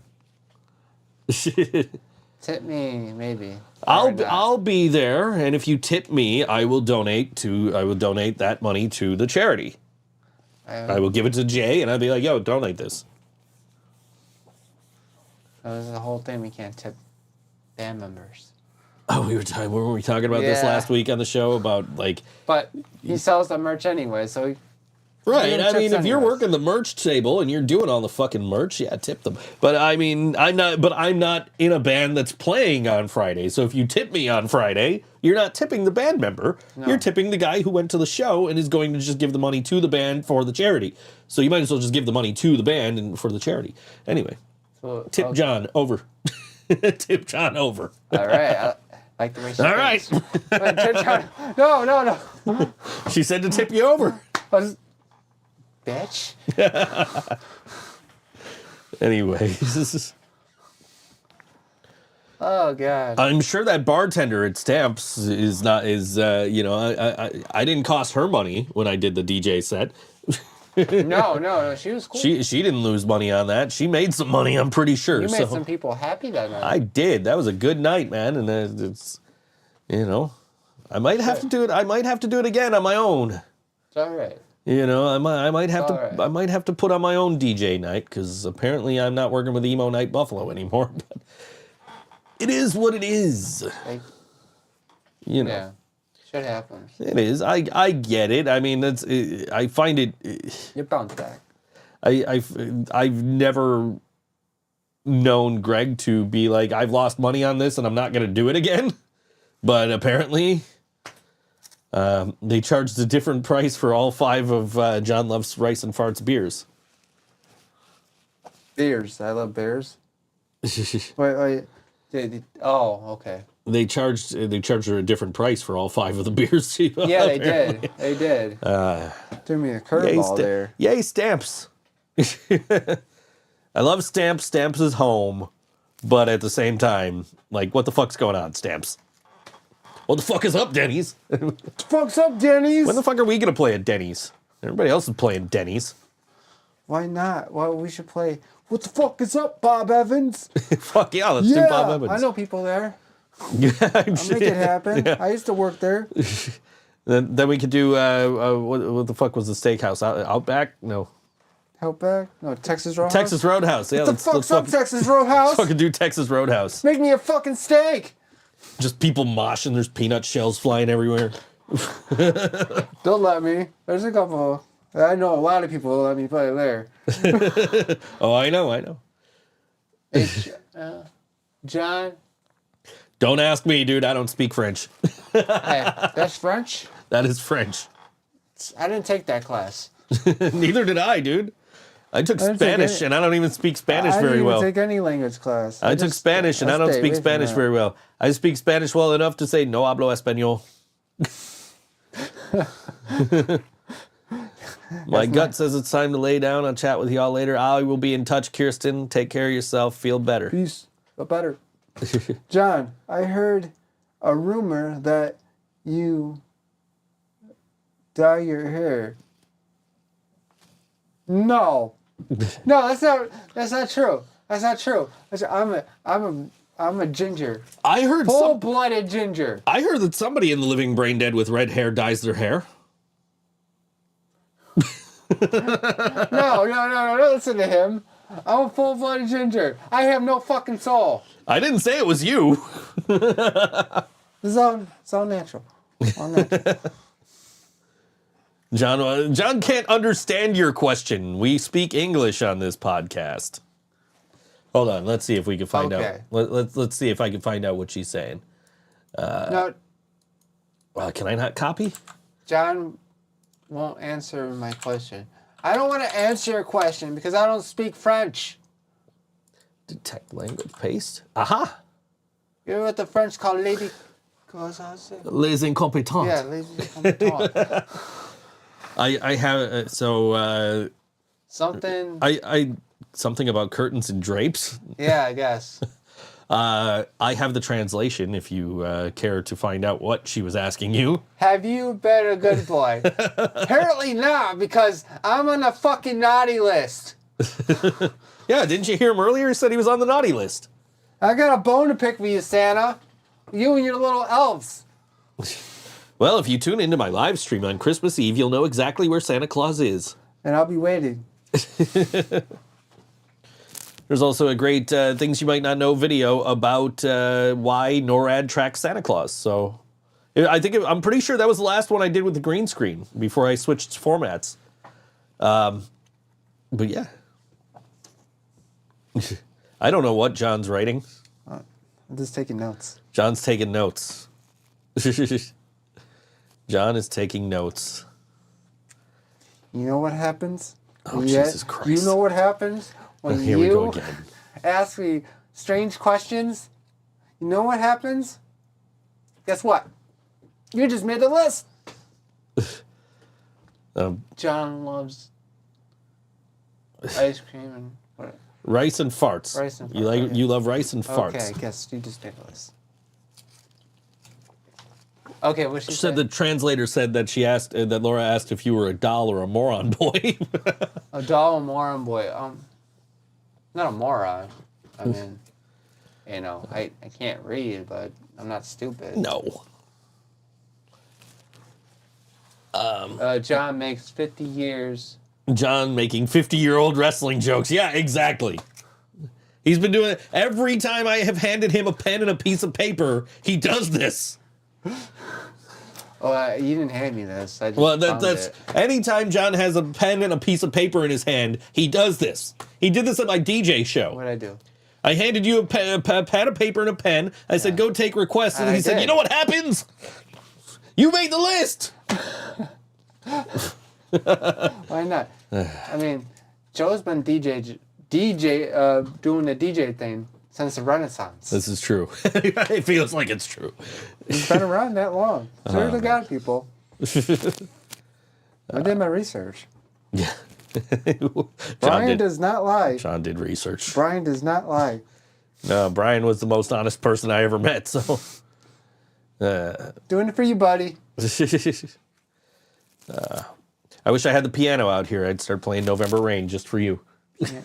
Tip me, maybe. I'll be there, and if you tip me, I will donate that money to the charity. I will give it to Jay, and I'll be like, yo, donate this. This is the whole thing. We can't tip band members. Oh, were we talking about this last week on the show about like? But he sells the merch anyway, so. Right. I mean, if you're working the merch table and you're doing all the fucking merch, yeah, tip them. But I mean, I'm not in a band that's playing on Friday. So if you tip me on Friday, you're not tipping the band member. No. You're tipping the guy who went to the show and is going to just give the money to the band for the charity. So you might as well just give the money to the band and for the charity. Anyway, tip John over. Tip John over. All right. I like the way she all right. Tip John. No. She said to tip you over. Bitch. Anyways. Oh God. I'm sure that bartender at Stamps I didn't cost her money when I did the DJ set. No, she was cool. She didn't lose money on that. She made some money, I'm pretty sure. You made some people happy that night. I did. That was a good night, man, and it's I might have to do it. I might have to do it again on my own. It's all right. I might have to. I might have to put on my own DJ night because apparently I'm not working with Emo Night Buffalo anymore. But it is what it is. Yeah, shit happens. It is. I get it. I mean, I find it. You bounce back. I've never known Greg to be like, I've lost money on this and I'm not going to do it again. But apparently. They charged a different price for all 5 of John Loves Rice and Farts beers. I love beers. Wait. Okay. They charged her a different price for all 5 of the beers. Yeah, they did. They did. Threw me a curveball there. Yay, Stamps. I love Stamps. Stamps is home. But at the same time, like, what the fuck's going on, Stamps? What the fuck is up, Denny's? What the fuck's up, Denny's? When the fuck are we going to play at Denny's? Everybody else is playing Denny's. Why not? Well, we should play What the Fuck is Up, Bob Evans? Fuck yeah, let's do Bob Evans. I know people there. Yeah, I'll make it happen. Yeah. I used to work there. Then we could do, what the fuck was the steakhouse? Outback? No. Outback? No, Texas Roadhouse? Texas Roadhouse, yeah. What the fuck's up, Texas Roadhouse? Let's fucking do Texas Roadhouse. Make me a fucking steak. Just people moshing. There's peanut shells flying everywhere. Don't let me. There's a couple. I know a lot of people will let me play there. Oh, I know. Hey, John? Don't ask me, dude. I don't speak French. Hey, that's French? That is French. I didn't take that class. Neither did I, dude. I took Spanish, and I don't even speak Spanish very well. I didn't take any language class. I took Spanish, and I don't speak Spanish very well. I speak Spanish well enough to say, no hablo español. My gut says it's time to lay down. I'll chat with y'all later. I will be in touch, Kirsten. Take care of yourself. Feel better. Peace. Feel better. John, I heard a rumor that you dye your hair. No, that's not true. That's not true. I'm a ginger. I heard full-blooded ginger. I heard that somebody in the Living Brain Dead with red hair dyes their hair. No, don't listen to him. I'm a full-blooded ginger. I have no fucking soul. I didn't say it was you. It's all natural. All natural. John can't understand your question. We speak English on this podcast. Hold on, let's see if we can find out. Let's see if I can find out what she's saying. No, Can I not copy? John won't answer my question. I don't want to answer your question because I don't speak French. Detect language paste. Aha! You know what the French call lady? Les incompetents. Yeah, lady incompetente. I have Something. I something about curtains and drapes. Yeah, I guess. I have the translation if you care to find out what she was asking you. Have you been a good boy? Apparently not, because I'm on the fucking naughty list. Yeah, didn't you hear him earlier? He said he was on the naughty list. I got a bone to pick with you, Santa. You and your little elves. Well, if you tune into my live stream on Christmas Eve, you'll know exactly where Santa Claus is. And I'll be waiting. There's also a great Things You Might Not Know video about why NORAD tracks Santa Claus. So I'm pretty sure that was the last one I did with the green screen before I switched formats. But yeah. I don't know what John's writing. I'm just taking notes. John's taking notes. John is taking notes. You know what happens? Oh, Jesus Christ. You know what happens when Here we go again. Ask me strange questions? You know what happens? Guess what? You just made the list. John loves ice cream and what? Rice and farts. Rice and farts. You love rice and farts. Okay, I guess you just made the list. Okay, what she She said say? the translator said that she asked that Laura asked if you were a doll or a moron boy. A doll, a moron boy. Not a moron. I mean, I can't read, but I'm not stupid. No. John makes 50 years. John making 50-year-old wrestling jokes. Yeah, exactly. He's been doing it every time I have handed him a pen and a piece of paper. He does this. Oh, you didn't hand me this. I just found that's it. anytime John has a pen and a piece of paper in his hand, he does this. He did this at my DJ show. What'd I do? I handed you a pad of paper and a pen. I said, go take requests. And he said, you know what happens? You made the list. Why not? I mean, Joe's been doing the DJ thing since the Renaissance. This is true. It feels like it's true. He's been around that long. Swear to God, people. I did my research. Yeah. Brian does not lie. John did research. Brian does not lie. No, Brian was the most honest person I ever met, so. Doing it for you, buddy. I wish I had the piano out here. I'd start playing November Rain just for you. Yeah.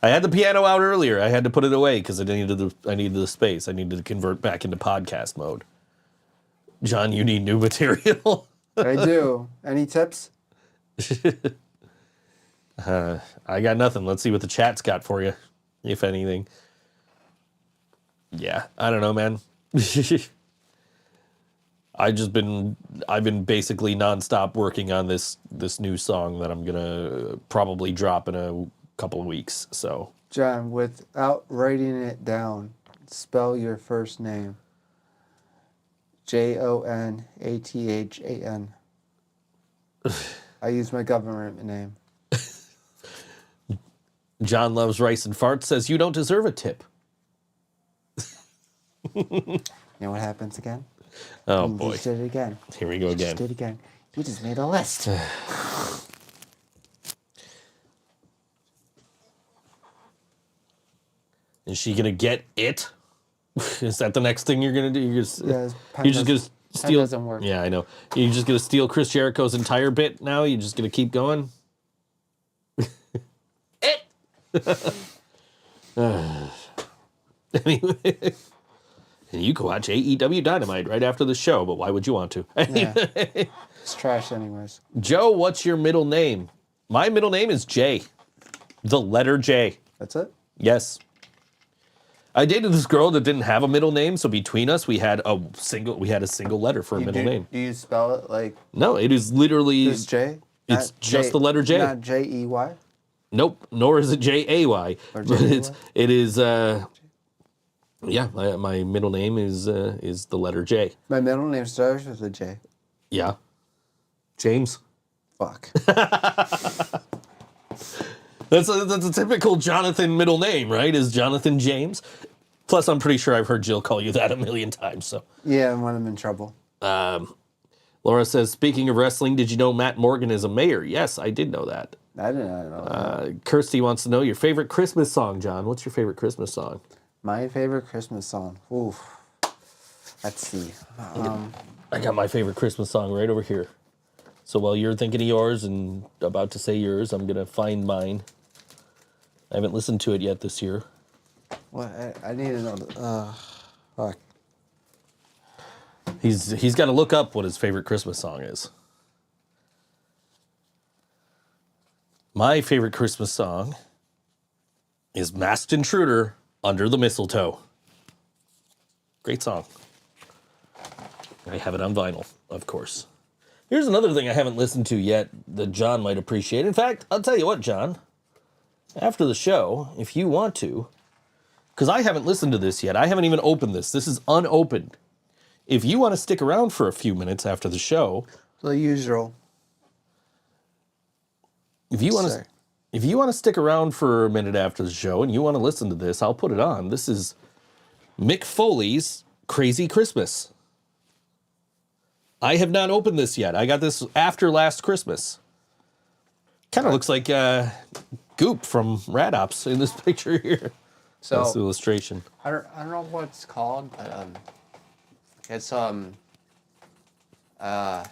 I had the piano out earlier. I had to put it away because I needed the space. I needed to convert back into podcast mode. John, you need new material. I do. Any tips? I got nothing. Let's see what the chat's got for you, if anything. Yeah, I don't know, man. I've been basically nonstop working on this new song that I'm gonna probably drop in a couple of weeks. So, John, without writing it down, spell your first name. JONATHAN. I use my government name. John loves rice and farts says you don't deserve a tip. You know what happens again? Oh You boy! just did it again. Here we go You again. just did it again. You just made a list. Is she gonna get it? Is that the next thing you're gonna do? You're just Yeah, you're just gonna steal. doesn't work. Yeah, I know. You're just gonna steal Chris Jericho's entire bit now. You're just gonna keep going. Anyway, And you can watch AEW Dynamite right after the show, but why would you want to? Yeah. It's trash anyways. Joe, what's your middle name? My middle name is J. The letter J. That's it? Yes. I dated this girl that didn't have a middle name, so between us we had a single letter for a middle name. Do you spell it like No, it is literally just J? It's Not just J- the letter J. Not J-E-Y? Nope, nor is it J-A-Y. Or But J-A-Y? it is yeah, my middle name is the letter J. My middle name starts with a J. Yeah. James. Fuck. That's a typical Jonathan middle name, right? Is Jonathan James. Plus, I'm pretty sure I've heard Jill call you that a million times. So, Yeah, when I'm in trouble. Laura says, speaking of wrestling, did you know Matt Morgan is a mayor? Yes, I did know that. I did not know that. Kirsty wants to know your favorite Christmas song, John. What's your favorite Christmas song? My favorite Christmas song. Oof. Let's see. I got my favorite Christmas song right over here. So while you're thinking of yours and about to say yours, I'm going to find mine. I haven't listened to it yet this year. What? I need to know. Fuck. He's got to look up what his favorite Christmas song is. My favorite Christmas song is Masked Intruder, Under the Mistletoe. Great song. I have it on vinyl, of course. Here's another thing I haven't listened to yet that John might appreciate. In fact, I'll tell you what, John. After the show, if you want to, because I haven't listened to this yet. I haven't even opened this. This is unopened. If you want to stick around for a few minutes after the show, The usual. if you want to stick around for a minute after the show and you want to listen to this, I'll put it on. This is Mick Foley's Crazy Christmas. I have not opened this yet. I got this after last Christmas. Kind of looks like Goop from Rat Ops in this picture here. So That's the illustration. I don't know what it's called, but it's from a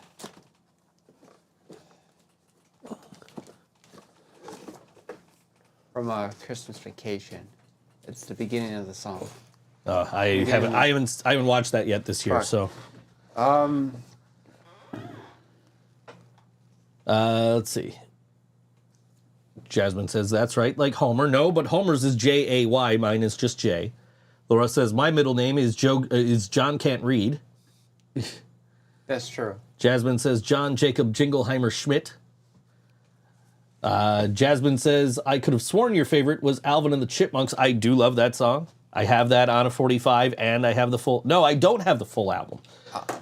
Christmas Vacation. It's the beginning of the song. I haven't watched that yet this year. Right. So let's see. Jasmine says that's right, like Homer. No, but Homer's is J-A-Y. Mine is just J. Laura says my middle name is John Can't Read. That's true. Jasmine says John Jacob Jingleheimer Schmidt. Jasmine says I could have sworn your favorite was Alvin and the Chipmunks. I do love that song. I have that on a 45, and I have the full. No, I don't have the full album.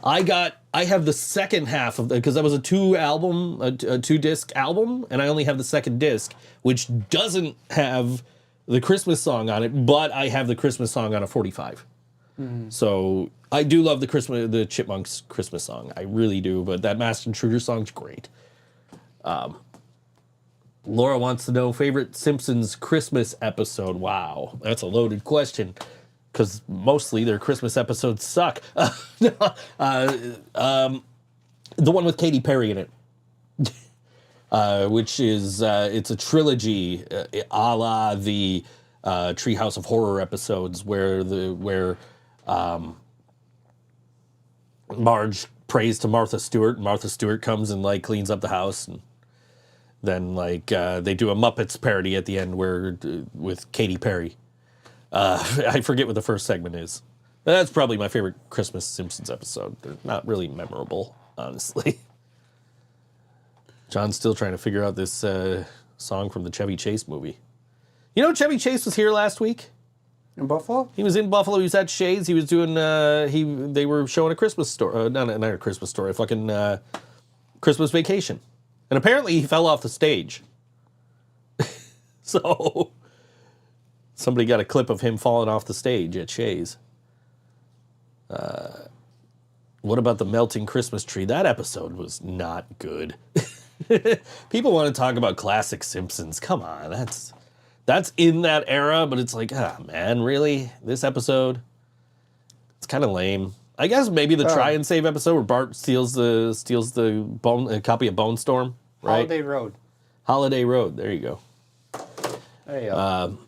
I have the second half of because that was a two disc album, and I only have the second disc, which doesn't have the Christmas song on it, but I have the Christmas song on a 45. So I do love the Chipmunks Christmas song. I really do, but that Masked Intruder song's great. Laura wants to know favorite Simpsons Christmas episode. Wow, that's a loaded question because mostly their Christmas episodes suck. The one with Katy Perry in it, which is it's a trilogy, a la the Treehouse of Horror episodes, where Marge prays to Martha Stewart, and Martha Stewart comes and like cleans up the house, and then like they do a Muppets parody at the end with Katy Perry. I forget what the first segment is. That's probably my favorite Christmas Simpsons episode. They're not really memorable, honestly. John's still trying to figure out this song from the Chevy Chase movie. You know, Chevy Chase was here last week. In Buffalo? He was in Buffalo. He was at Shays. He was doing. They were showing a Christmas story. Not a Christmas story. A fucking Christmas Vacation. And apparently he fell off the stage. So somebody got a clip of him falling off the stage at Shays. What about the melting Christmas tree? That episode was not good. People want to talk about classic Simpsons. Come on, that's in that era, but it's like, man, really? This episode? It's kind of lame. I guess maybe the Try and Save episode where Bart steals the copy of Bone Storm, right? Holiday Road. Holiday Road. There you go. There you go.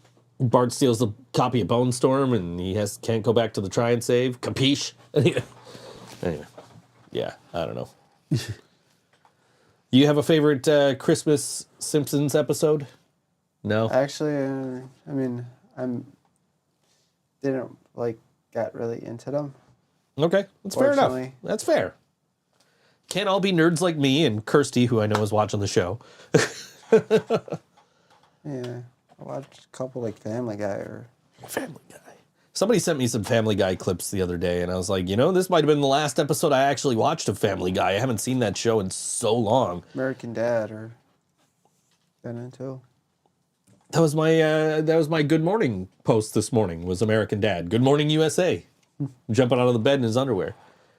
Bart steals a copy of Bone Storm, and he can't go back to the try and save. Capiche? Anyway, yeah, I don't know. You have a favorite Christmas Simpsons episode? No? Actually, I mean, didn't got really into them. Okay, that's fair enough. Fortunately. That's fair. Can't all be nerds like me and Kirsty, who I know is watching the show. Yeah, I watched a couple Family Guy or Family Guy. Somebody sent me some Family Guy clips the other day, and I was like, this might have been the last episode I actually watched of Family Guy. I haven't seen that show in so long. American Dad or been into. That was my good morning post this morning. Was American Dad. Good morning USA. Jumping out of the bed in his underwear.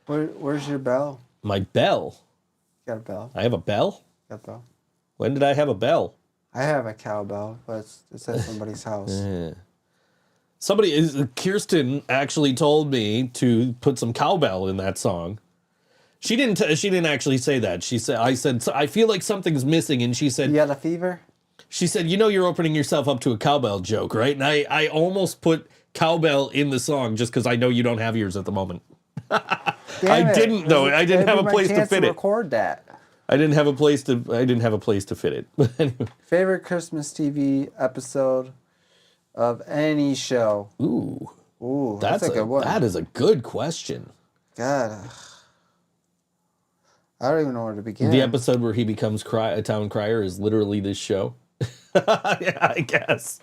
Where's your bell? My bell. You got a bell? I have a bell? Got a bell? When did I have a bell? I have a cowbell, but it's at somebody's house. Yeah. Kirsten actually told me to put some cowbell in that song. She didn't actually say that. I said, I feel like something's missing. And she said, You got a fever? She said, you're opening yourself up to a cowbell joke, right? And I almost put cowbell in the song just because I know you don't have yours at the moment. I didn't though. I didn't have a place to fit it. Record that. I didn't have a place to fit it. Anyway. Favorite Christmas TV episode of any show? Ooh, that's a good one. That is a good question. God, I don't even know where to begin. The episode where he becomes a town crier is literally this show. Yeah, I guess.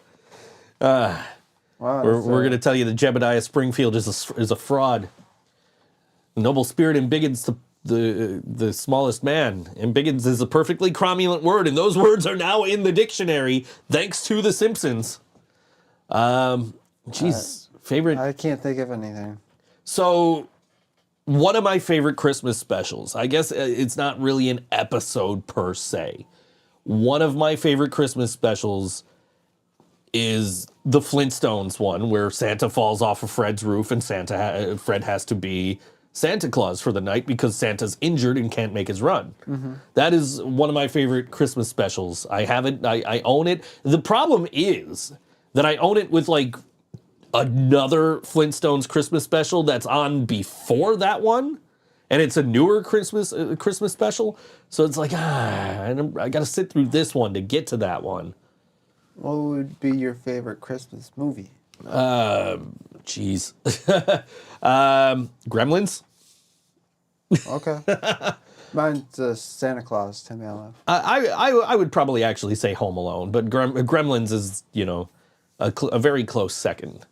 Wow, we're going to tell you that Jebediah Springfield is a fraud. Noble spirit embiggens the smallest man. Embiggens is a perfectly cromulent word, and those words are now in the dictionary thanks to The Simpsons. Favorite. I can't think of anything. So, one of my favorite Christmas specials. I guess it's not really an episode per se. One of my favorite Christmas specials is the Flintstones one, where Santa falls off of Fred's roof and Fred has to be Santa Claus for the night because Santa's injured and can't make his run. Mm-hmm. That is one of my favorite Christmas specials. I have it. I own it. The problem is that I own it with another Flintstones Christmas special that's on before that one. And it's a newer Christmas special. So it's I got to sit through this one to get to that one. What would be your favorite Christmas movie? Jeez. Gremlins? Okay. Mine's Santa Claus, Tim Allen. I would probably actually say Home Alone, but Gremlins is, a very close second.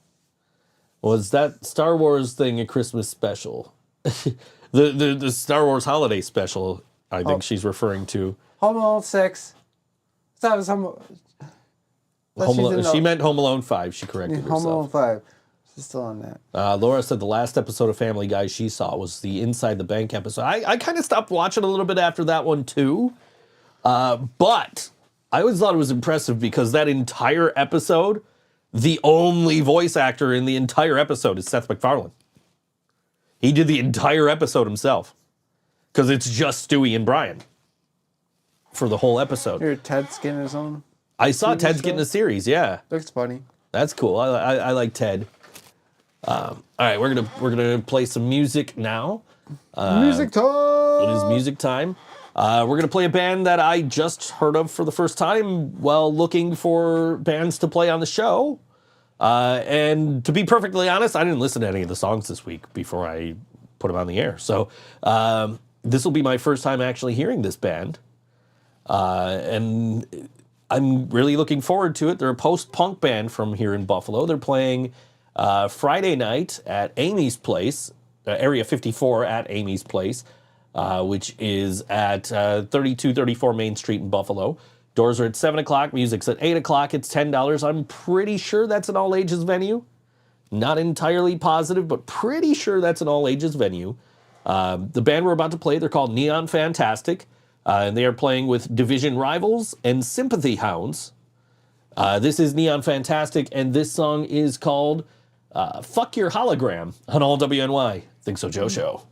Was that Star Wars thing a Christmas special? The Star Wars holiday special, I think she's referring to. Home Alone 6. That was She meant Home Alone 5. She corrected herself. Home Alone 5. She's still on that. Laura said the last episode of Family Guy she saw was the Inside the Bank episode. I kind of stopped watching a little bit after that one too. But I always thought it was impressive because that entire episode, the only voice actor in the entire episode is Seth MacFarlane. He did the entire episode himself because it's just Stewie and Brian for the whole episode. Here, Ted's getting his own. I saw Ted's getting a series. Yeah, looks funny. That's cool. I like Ted. All right, we're gonna play some music now. Music time. It is music time. We're gonna play a band that I just heard of for the first time while looking for bands to play on the show. And to be perfectly honest, I didn't listen to any of the songs this week before I put them on the air. So this will be my first time actually hearing this band. And I'm really looking forward to it. They're a post-punk band from here in Buffalo. They're playing Friday night at Amy's Place, Area 54 at Amy's Place, which is at 3234 Main Street in Buffalo. Doors are at 7 o'clock. Music's at 8 o'clock. It's $10. I'm pretty sure that's an all-ages venue. Not entirely positive, but pretty sure that's an all-ages venue. The band we're about to play, they're called Neon Fantastic, and they are playing with Division Rivals and Sympathy Hounds. This is Neon Fantastic, and this song is called Fuck Your Hologram on All WNY. ThinkSoJoE Show.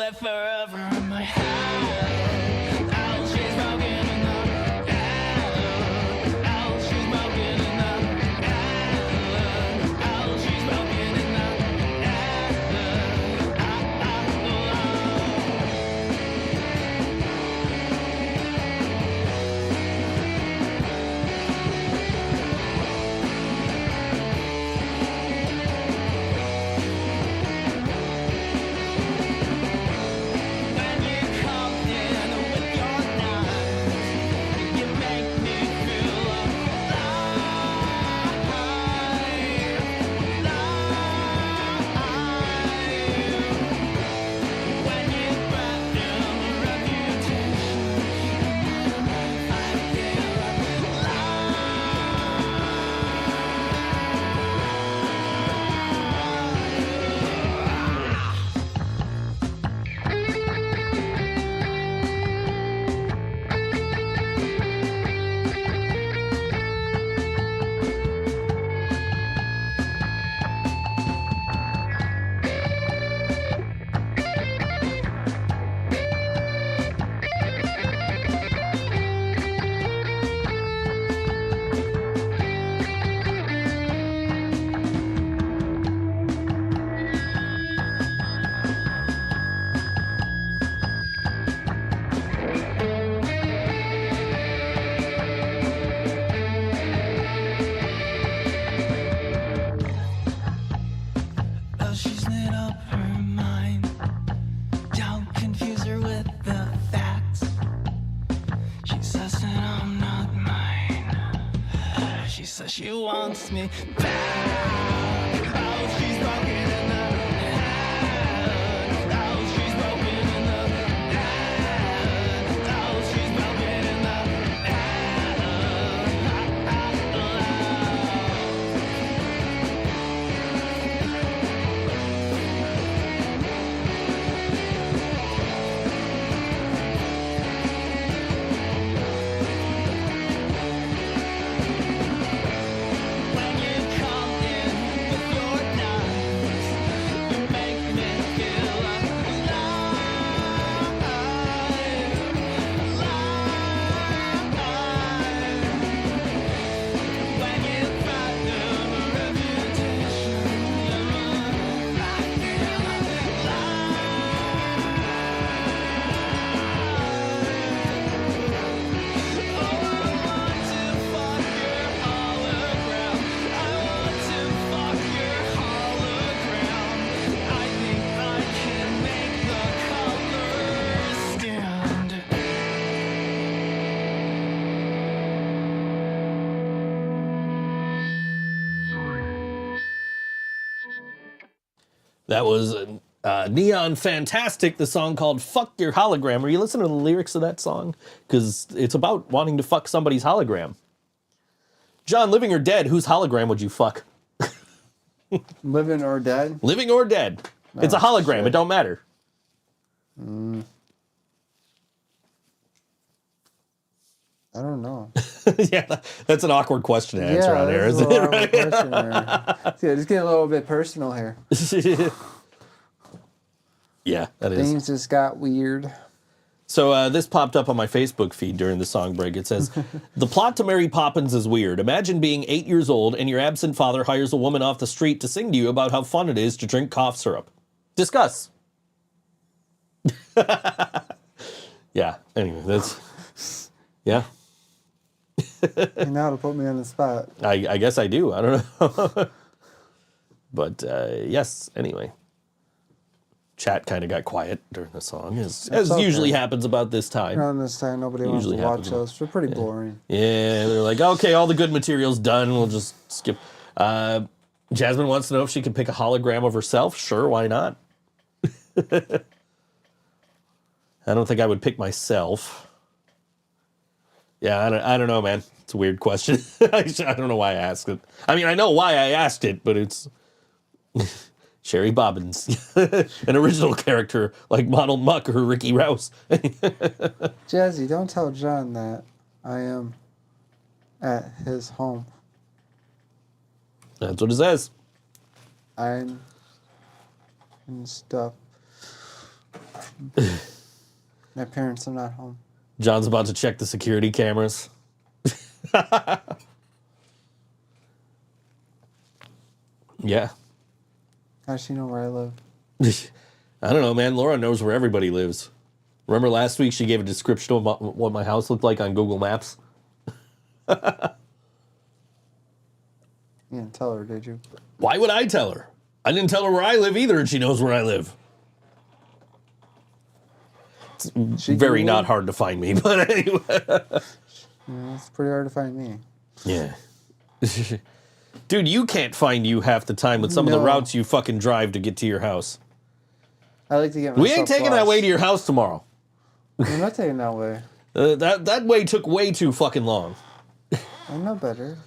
live forever in my head. Oh, she's broken in the head. Oh, she's broken in the head. Oh, she's broken in the when you come in with your knife, you make me feel alive, when you threaten reputation, I feel oh, she's made up her mind. Don't confuse her with the facts. She says that I'm not mine. She says she wants me back. Oh, she's broken in the head. Oh, she's broken in the head. Oh, she's broken in the when you come in with your knives, you make me feel alive, when you threaten reputation, I feel That was Neon Fantastic, the song called Fuck Your Hologram. Are you listening to the lyrics of that song? Because it's about wanting to fuck somebody's hologram. John, living or dead, whose hologram would you fuck? Living or dead? Living or dead. It's a hologram. shit. It don't matter. I don't know. Yeah, that's an awkward question to answer on air, that's isn't a it? lot of Right? question there. It's getting a little bit personal here. Yeah, that is. Things just got weird. So this popped up on my Facebook feed during the song break. It says, the plot to Mary Poppins is weird. Imagine being 8 years old and your absent father hires a woman off the street to sing to you about how fun it is to drink cough syrup. Discuss. Yeah, anyway, that's, yeah. You know how to put me on the spot. I guess I do. I don't know. But yes, anyway. Chat kind of got quiet during the song, as okay. usually happens about this time. Around this time, nobody wants to Usually watch happens. us. We're pretty boring. Yeah, they're like, okay, all the good material's done. We'll just skip. Jasmine wants to know if she can pick a hologram of herself. Sure, why not? I don't think I would pick myself. Yeah, I don't know, man. It's a weird question. I don't know why I asked it. I mean, I know why I asked it, but it's Sherry Bobbins, an original character like Donald Muck or Ricky Rouse. Jazzy, don't tell John that I am at his home. That's what it says. I'm and stuff. My parents are not home. John's about to check the security cameras. Yeah. How does she know where I live? I don't know, man. Laura knows where everybody lives. Remember last week she gave a description of what my house looked like on Google Maps? You didn't tell her, did you? Why would I tell her? I didn't tell her where I live either, and she knows where I live. It's very Googled? not hard to find me, but anyway. Yeah, it's pretty hard to find me. Yeah. Dude, you can't find you half the time with some of the No. routes you fucking drive to get to your house. I like to get myself We ain't taking that lost. way to your house tomorrow. I'm not taking that way. That way took way too fucking long. I know better.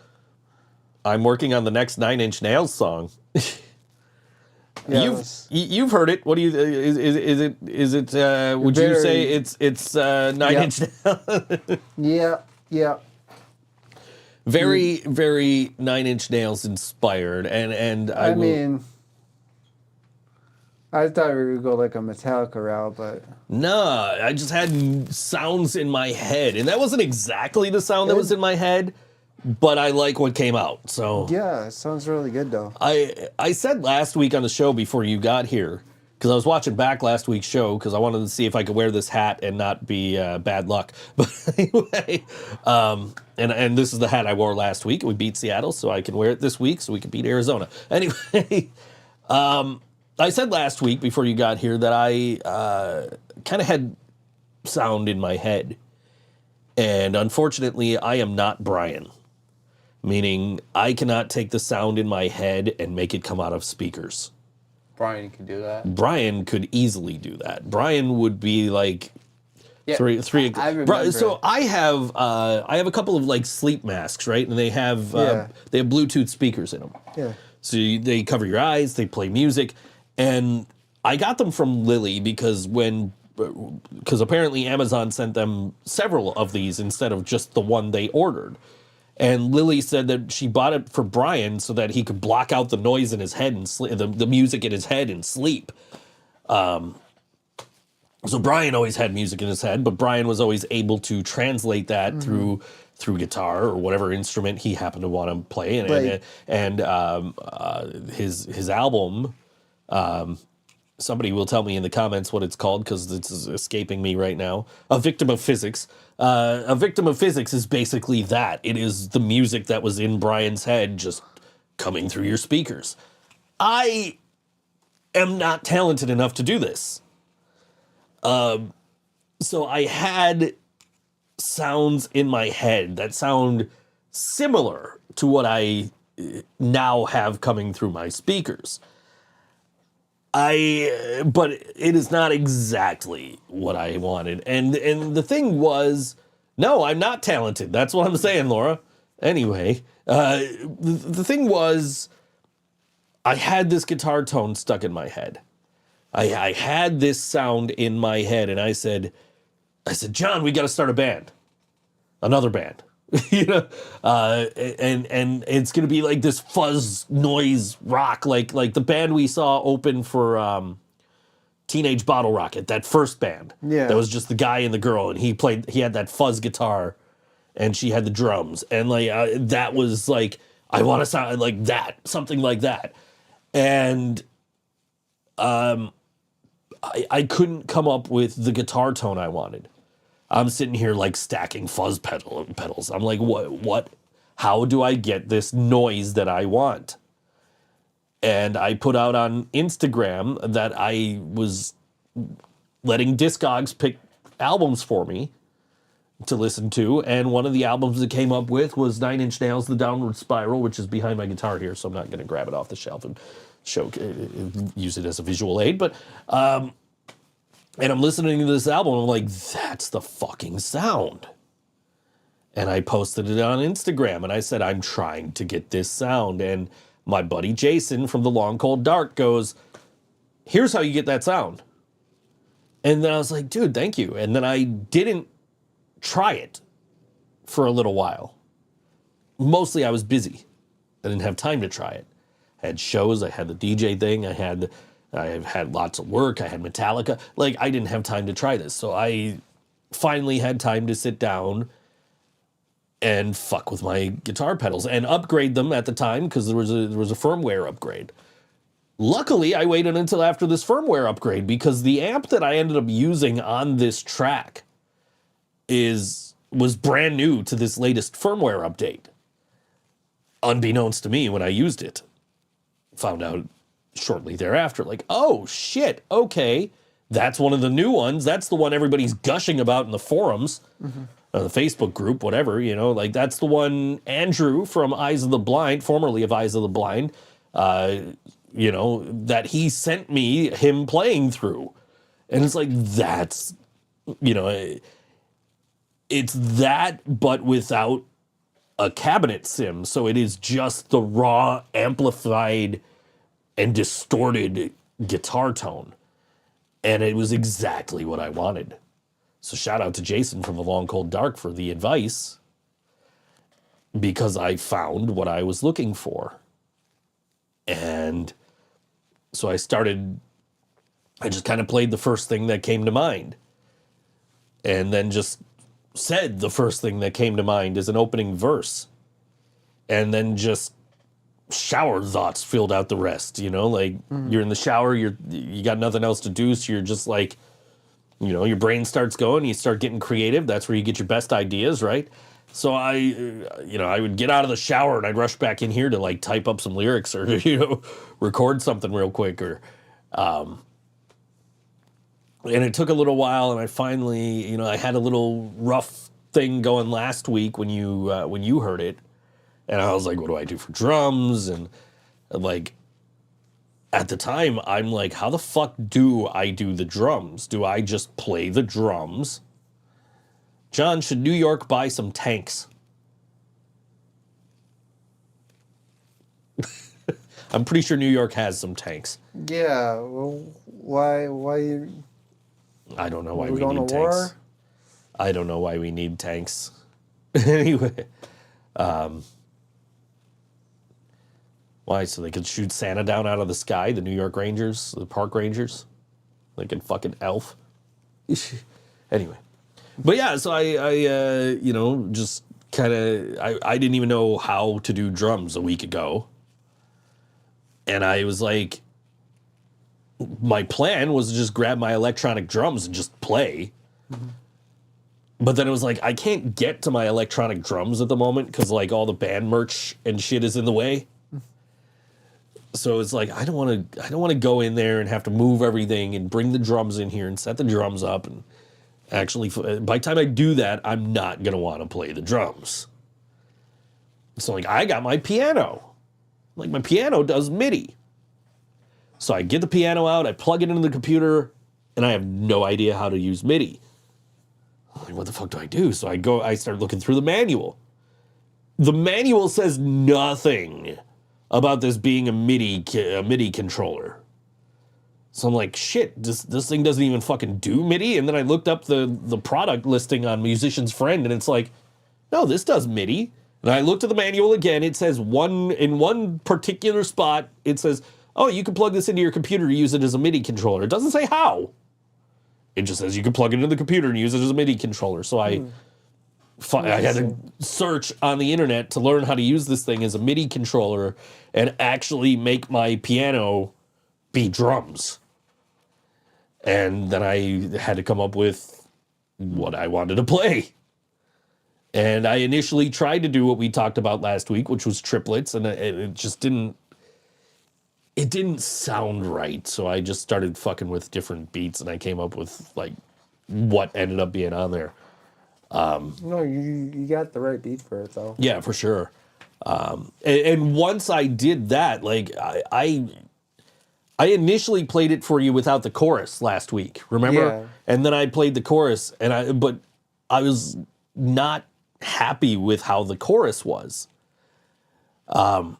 I'm working on the next 9 Inch Nails song. Yeah, You've heard it. What do you is it would you Very- say it's 9 Inch Nails? yeah. Very 9 Inch Nails inspired and I will, mean, I thought we would go like a Metallica route, but nah, I just had sounds in my head, and that wasn't exactly the sound that was in my head, but I like what came out. So yeah, it sounds really good though. I said last week on the show before you got here, because I was watching back last week's show because I wanted to see if I could wear this hat and not be bad luck. But anyway, and this is the hat I wore last week. We beat Seattle, so I can wear it this week so we can beat Arizona. Anyway, I said last week before you got here that I kind of had sound in my head. And unfortunately, I am not Brian. Meaning, I cannot take the sound in my head and make it come out of speakers. Brian can do that. Brian could easily do that. Brian would be like Yeah, three. I remember. So I have a couple of like sleep masks, right? And they have Yeah. they have Bluetooth speakers in them. Yeah. So they cover your eyes. They play music, and I got them from Lily because apparently Amazon sent them several of these instead of just the one they ordered. And Lily said that she bought it for Brian so that he could block out the noise in his head and the music in his head and sleep. So Brian always had music in his head, but Brian was always able to translate that through guitar or whatever instrument he happened to want to play. And his album, somebody will tell me in the comments what it's called because it's escaping me right now. A Victim of Physics. A Victim of Physics is basically that. It is the music that was in Brian's head just coming through your speakers. I am not talented enough to do this. So I had sounds in my head that sound similar to what I now have coming through my speakers. But it is not exactly what I wanted. And the thing was, no, I'm not talented. That's what I'm saying, Laura. Anyway, the thing was, I had this guitar tone stuck in my head. I had this sound in my head, and I said, John, we got to start a band, another band, you know, and it's gonna be like this fuzz noise rock, like the band we saw open for Teenage Bottle Rocket, that first band, that was just the guy and the girl, and he had that fuzz guitar, and she had the drums, and like that was like I want to sound like that, something like that, and I couldn't come up with the guitar tone I wanted. I'm sitting here like stacking fuzz pedals. I'm like, what? How do I get this noise that I want? And I put out on Instagram that I was letting Discogs pick albums for me to listen to. And one of the albums that came up with was 9 Inch Nails' The Downward Spiral, which is behind my guitar here, so I'm not going to grab it off the shelf and use it as a visual aid. But and I'm listening to this album, and I'm like, that's the fucking sound. And I posted it on Instagram, and I said, I'm trying to get this sound. And my buddy Jason from The Long Cold Dark goes, here's how you get that sound. And then I was like, dude, thank you. And then I didn't try it for a little while. Mostly I was busy. I didn't have time to try it. I had shows, I had the DJ thing, I had I've had lots of work. I had Metallica. Like, I didn't have time to try this. So I finally had time to sit down and fuck with my guitar pedals and upgrade them at the time because there was a firmware upgrade. Luckily, I waited until after this firmware upgrade because the amp that I ended up using on this track was brand new to this latest firmware update. Unbeknownst to me when I used it. Found out shortly thereafter, like, oh shit, okay, that's one of the new ones. That's the one everybody's gushing about in the forums, the Facebook group, whatever, you know, like that's the one Andrew from Eyes of the Blind, formerly of Eyes of the Blind, you know, that he sent me him playing through. And it's like, that's, you know, it's that, but without a cabinet sim. So it is just the raw, amplified, and distorted guitar tone. And it was exactly what I wanted. So shout out to Jason from The Long Cold Dark for the advice, because I found what I was looking for. And so I just kind of played the first thing that came to mind. And then just said the first thing that came to mind as an opening verse. And then just shower thoughts filled out the rest, you know, like you're in the shower, you got nothing else to do, so you're just like, you know, your brain starts going, you start getting creative. That's where you get your best ideas, right? So I would get out of the shower and I'd rush back in here to like type up some lyrics or, you know, record something real quick, or and it took a little while, and I finally, you know, I had a little rough thing going last week when you heard it. And I was like, what do I do for drums? And like, at the time, I'm like, how the fuck do I do the drums? Do I just play the drums? John, should New York buy some tanks? I'm pretty sure New York has some tanks. Yeah, well, why I don't know why we we going need to tanks. war? I don't know why we need tanks. Anyway, why? So they could shoot Santa down out of the sky, the New York Rangers, the park rangers? Like in fucking Elf. Anyway. But yeah, so I you know, just kind of, I didn't even know how to do drums a week ago. And I was like, my plan was to just grab my electronic drums and just play. But then it was like, I can't get to my electronic drums at the moment because like all the band merch and shit is in the way. So it's like, I don't want to go in there and have to move everything and bring the drums in here and set the drums up. And actually, by the time I do that, I'm not going to want to play the drums. So like, I got my piano. Like, my piano does MIDI. So I get the piano out, I plug it into the computer, and I have no idea how to use MIDI. I'm like, what the fuck do I do? So I start looking through the manual. The manual says nothing about this being a MIDI controller. So I'm like, shit, this thing doesn't even fucking do MIDI? And then I looked up the product listing on Musician's Friend, and it's like, no, this does MIDI. And I looked at the manual again. It says in one particular spot, it says, oh, you can plug this into your computer to use it as a MIDI controller. It doesn't say how. It just says you can plug it into the computer and use it as a MIDI controller. So I had to search on the internet to learn how to use this thing as a MIDI controller and actually make my piano be drums. And then I had to come up with what I wanted to play. And I initially tried to do what we talked about last week, which was triplets, and it just didn't sound right. So I just started fucking with different beats, and I came up with like what ended up being on there. No, you got the right beat for it though. Yeah, for sure. And once I did that, like I initially played it for you without the chorus last week, remember? Yeah. And then I played the chorus, but I was not happy with how the chorus was. And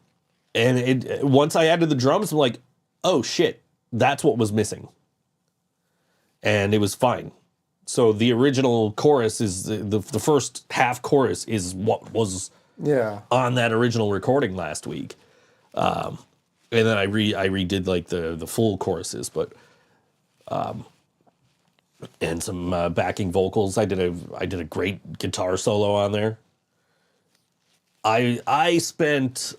once I added the drums, I'm like, oh shit, that's what was missing. And it was fine. So the original chorus is the first half chorus is what was on that original recording last week. And then I redid like the full choruses, but and some backing vocals. I did a great guitar solo on there. I spent,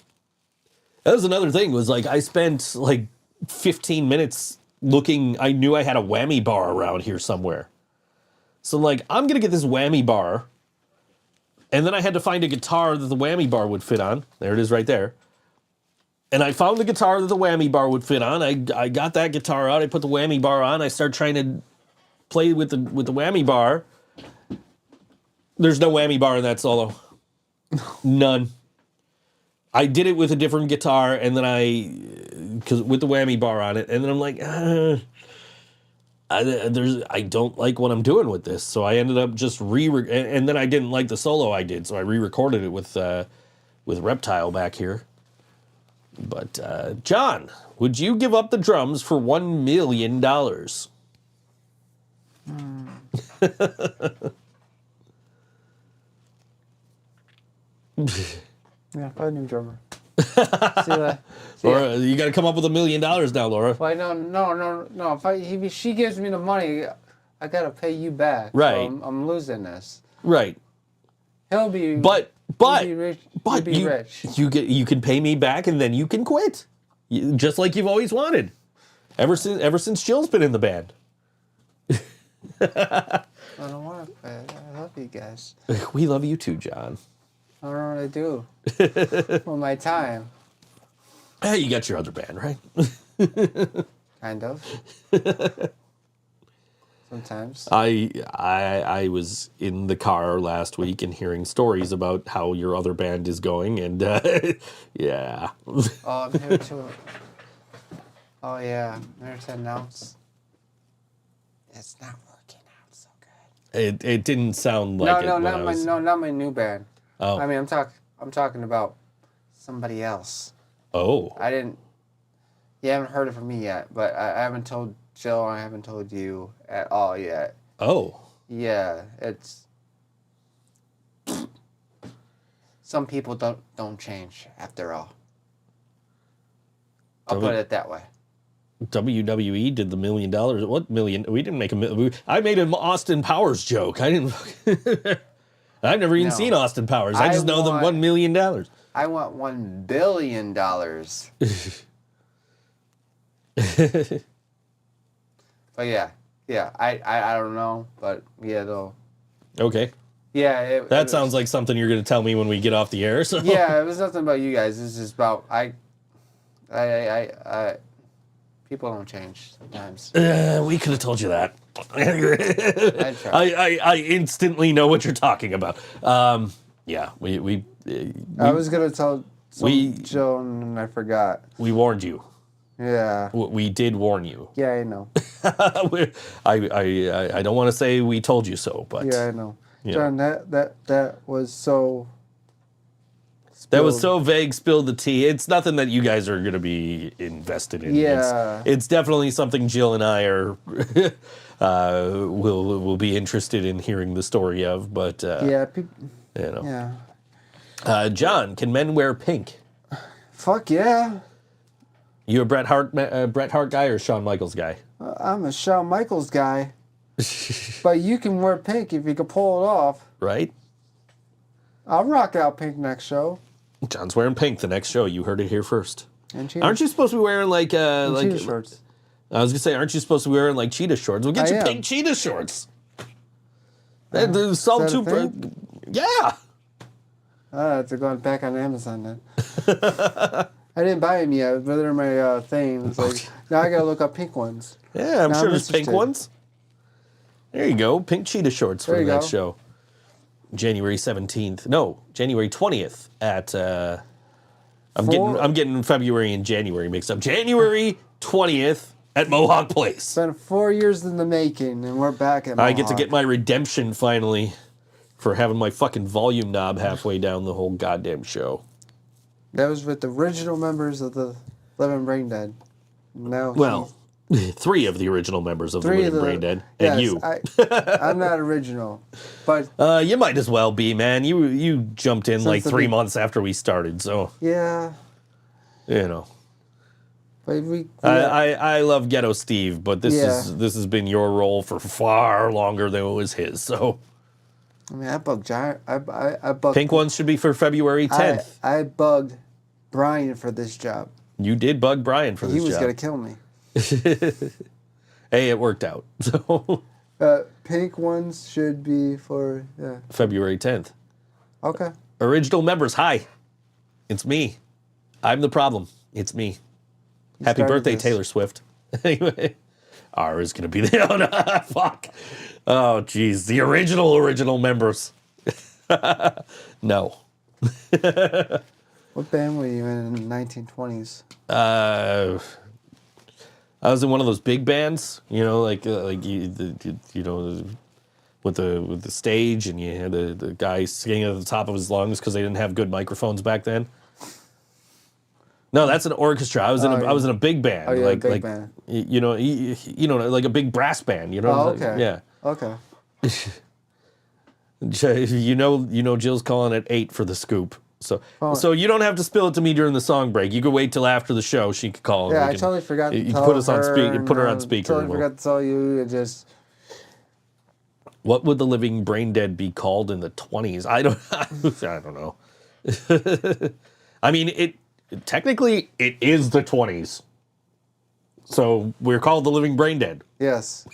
that was another thing, was like I spent like 15 minutes looking. I knew I had a whammy bar around here somewhere. So like, I'm going to get this whammy bar. And then I had to find a guitar that the whammy bar would fit on. There it is right there. And I found the guitar that the whammy bar would fit on. I got that guitar out. I put the whammy bar on. I started trying to play with the whammy bar. There's no whammy bar in that solo. None. I did it with a different guitar, and then because with the whammy bar on it, and then I'm like, I don't like what I'm doing with this, so I ended up just and then I didn't like the solo I did, so I re-recorded it with Reptile back here. But John, would you give up the drums for $1 million? Yeah, probably a new drummer. See that? Laura, you got to come up with $1 million now, Laura. Well, no. If she gives me the money, I gotta pay you back. Right. So I'm losing this. Right. He'll be. But he'll be rich. But He'll be rich. you can pay me back and then you can quit, just like you've always wanted. Ever since Jill's been in the band. I don't want to quit. I love you guys. We love you too, John. I don't know what I do for my time. Hey, you got your other band, right? Kind of. Sometimes. I was in the car last week and hearing stories about how your other band is going, and yeah. Oh, I'm here to. Oh yeah, I'm here to announce. It's not working out so good. It didn't sound like not my new band. Oh. I mean, I'm talking about somebody else. Oh. You haven't heard it from me yet, but I haven't told Jill, I haven't told you at all yet. Oh. Yeah, it's some people don't change after all. I'll put it that way. WWE did the $1 million. What million? We didn't make a million. I made an Austin Powers joke. I didn't. I've never even seen Austin Powers. I just know the $1 million. I want $1 billion. But yeah, I don't know, but yeah, though. Okay. Yeah, that sounds like something you're going to tell me when we get off the air. So. Yeah, it was nothing about you guys. It's just about people don't change sometimes. We could have told you that. I instantly know what you're talking about. Yeah, we I was gonna tell Joe and I forgot. We warned you. Yeah. We did warn you. Yeah, I know. I don't want to say we told you so, but yeah, I know. Yeah. John, that was so. That was so vague. Spilled the tea. It's nothing that you guys are going to be invested in. Yeah, it's definitely something Jill and I are will be interested in hearing the story of. But yeah, you know. Yeah. John, can men wear pink? Fuck yeah. You a Bret Hart guy or Shawn Michaels guy? I'm a Shawn Michaels guy. But you can wear pink if you can pull it off. Right. I'll rock out pink next show. John's wearing pink the next show. You heard it here first. And aren't you supposed to be wearing like cheetah shorts? I was gonna say, aren't you supposed to be wearing like cheetah shorts? We'll get you pink cheetah shorts. They're so yeah. They're going back on Amazon then. I didn't buy them yet, but they're my thing. It's like now I gotta look up pink ones. Yeah, I'm sure there's pink ones. There you go, pink cheetah shorts for the next show. January 17th. No, January 20th at I'm getting February and January mixed up. January 20th at Mohawk Place. It's been 4 years in the making and we're back at Mohawk. I get to get my redemption finally for having my fucking volume knob halfway down the whole goddamn show. That was with the original members of the Living Brain Dead. Now three of the original members of the Living Brain Dead, and you. I'm not original, but you might as well be, man. You jumped in like 3 months after we started, so yeah, you know. But we I love Ghetto Steve, but this Yeah. this has been your role for far longer than it was his. So I mean, I bugged Giant. I bugged. pink ones should be for February 10th. I bugged Brian for this job. You did bug Brian for this He was job. gonna kill me. Hey, it worked out. So Pink ones should be for February 10th. Okay. Original members, hi. It's me. I'm the problem. It's me. Happy started birthday, this. Taylor Swift. Anyway, R is going to be the... Oh, no, fuck. Oh, jeez. The original members. No. What band were you in the 1920s? I was in one of those big bands, you know, like you know, with the stage, and you had the guy singing at the top of his lungs because they didn't have good microphones back then. No, that's an orchestra. I was in a big band. Oh, yeah, like big band. You know, like a big brass band. You know. Oh, okay. Yeah. Okay. You know, Jill's calling at 8 for the scoop. So, Oh. so you don't have to spill it to me during the song break. You could wait till after the show. She could call. and Yeah, we I can- totally forgot to You tell put us on her, speaker. Put her on and, speaker. Totally and we'll- forgot to tell you. It just What would the living brain dead be called in the 20s? I don't know. I mean, technically it is the 20s. So we're called the living brain dead. yes.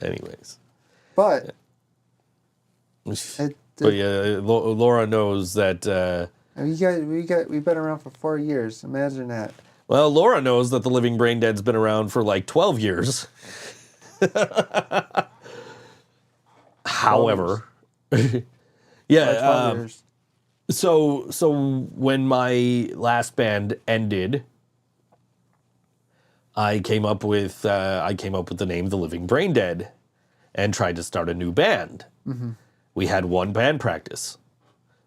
Anyways. But But yeah, Laura knows that we've been around for 4 years. Imagine that. well, Laura knows that the living brain dead's been around for like 12 years. However, yeah, 12 years. So when my last band ended, I came up with the name The Living Brain Dead, and tried to start a new band. Mm-hmm. We had one band practice,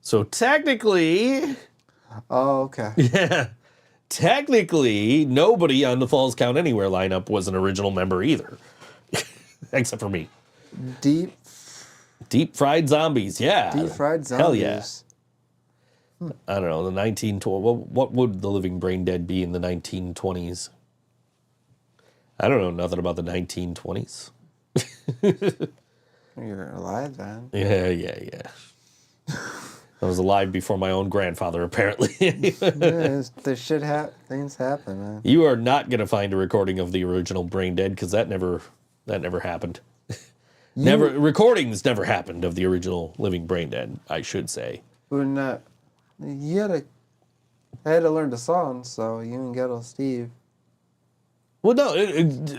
so technically, Oh, okay. yeah, technically nobody on the Falls Count Anywhere lineup was an original member either, except for me. Deep Fried Zombies, yeah, fried zombies. Hell yeah. I don't know, the 1920s. What would the Living Brain Dead be in the 1920s? I don't know nothing about the 1920s. You're alive then. Yeah. I was alive before my own grandfather, apparently. Things happen, man. You are not going to find a recording of the original Brain Dead, because that never happened. Recordings never happened of the original Living Brain Dead, I should say. When I had to learn the song, so you and Ghetto Steve. Well,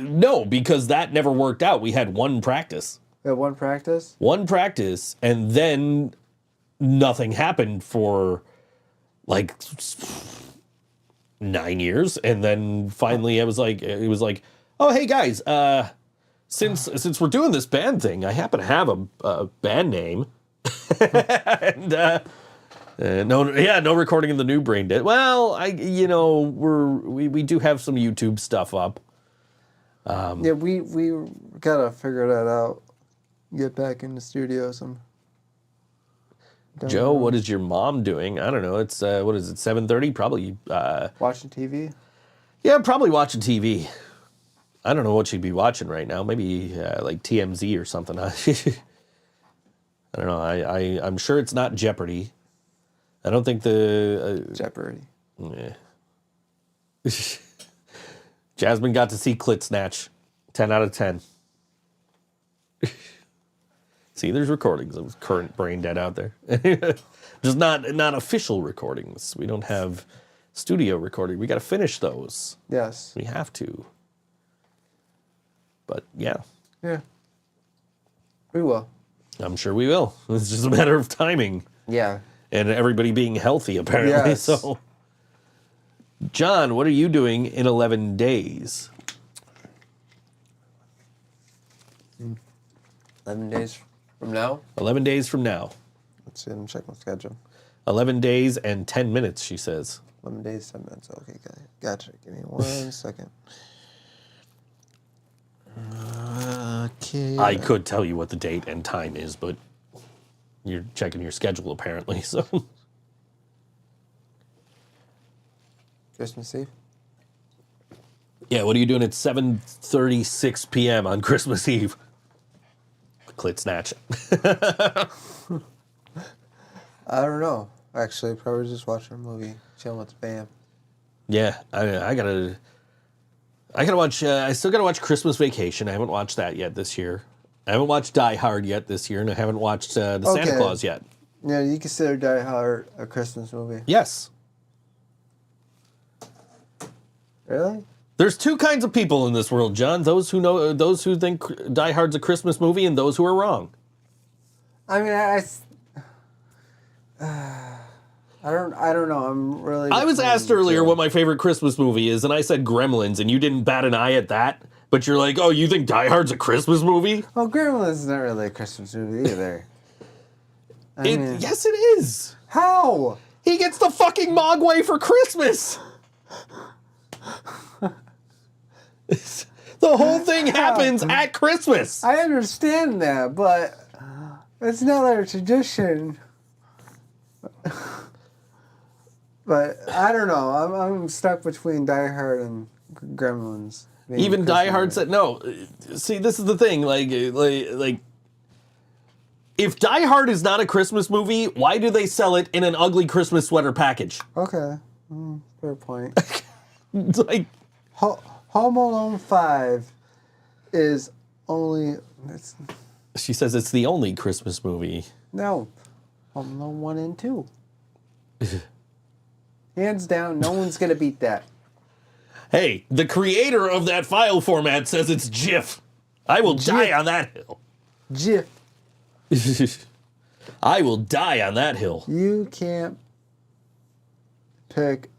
no, because that never worked out. We had one practice. At one practice. And then nothing happened for like 9 years, and then finally it was like, oh hey guys, since we're doing this band thing, I happen to have a band name, and no recording of the new Brain Dead. Well, we do have some YouTube stuff up. Yeah, we gotta figure that out. Get back in the studio some. Joe, what is your mom doing? I don't know. It's what is it? 7:30? Probably. Watching TV. Yeah, probably watching TV. I don't know what she'd be watching right now. Maybe like TMZ or something. I don't know. I'm sure it's not Jeopardy. I don't think the Jeopardy. yeah. Jasmine got to see Clit Snatch. 10 out of 10. See, there's recordings of current Brain Dead out there. Just not official recordings. We don't have studio recording. We got to finish those. Yes. We have to. But yeah, Yeah. We will. I'm sure we will. It's just a matter of timing Yeah. and everybody being healthy, apparently. Yes. So, John, what are you doing in 11 days? 11 days from now? 11 days from now. Let's see. Let me check my schedule. 11 days and 10 minutes, she says. 11 days, 10 minutes. Okay, gotcha. Give me 1 second. Okay. I could tell you what the date and time is, but you're checking your schedule apparently. So Christmas Eve. Yeah, what are you doing at 7:36 p.m. on Christmas Eve? Clit snatch. I don't know. Actually, probably just watching a movie, chilling with Bam. Yeah, I gotta watch. I still gotta watch Christmas Vacation. I haven't watched that yet this year. I haven't watched Die Hard yet this year, and I haven't watched the Santa Okay. Claus yet. Yeah, you consider Die Hard a Christmas movie? Yes, Really? there's two kinds of people in this world, John. Those who think Die Hard's a Christmas movie, and those who are wrong. I mean, I don't know. I'm really. I was between asked the earlier two. what my favorite Christmas movie is, and I said Gremlins, and you didn't bat an eye at that. But you're like, oh, you think Die Hard's a Christmas movie? Well, Gremlins is not really a Christmas movie either. I mean, Yes, it is. how? He gets the fucking Mogwai for Christmas. The whole thing happens at Christmas. I understand that, but it's not our tradition. But I don't know. I'm stuck between Die Hard and Gremlins. being Even Christmas Die Hard movie. said no. See, this is the thing. Like, if Die Hard is not a Christmas movie, why do they sell it in an ugly Christmas sweater package? Okay, fair point. It's like, Home Alone 5 is only. she says it's the only Christmas movie. No. Home Alone 1 and 2. Hands down, no one's going to beat that. Hey, the creator of that file format says it's GIF. I will die on that hill. GIF. I will die on that hill. You can't pick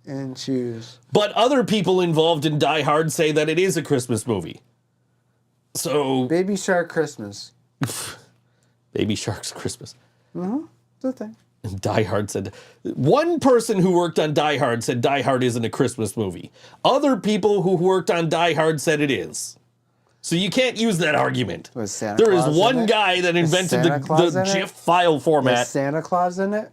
and choose. But other people involved in Die Hard say that it is a Christmas movie. So, Baby Shark Christmas. Baby Shark's Christmas. It's a thing. And Die Hard said, one person who worked on Die Hard said Die Hard isn't a Christmas movie. Other people who worked on Die Hard said it is. So you can't use that argument. Was Santa There is Claus in one it? guy that invented Santa Claus the in it? GIF file format. Is Santa Claus in it?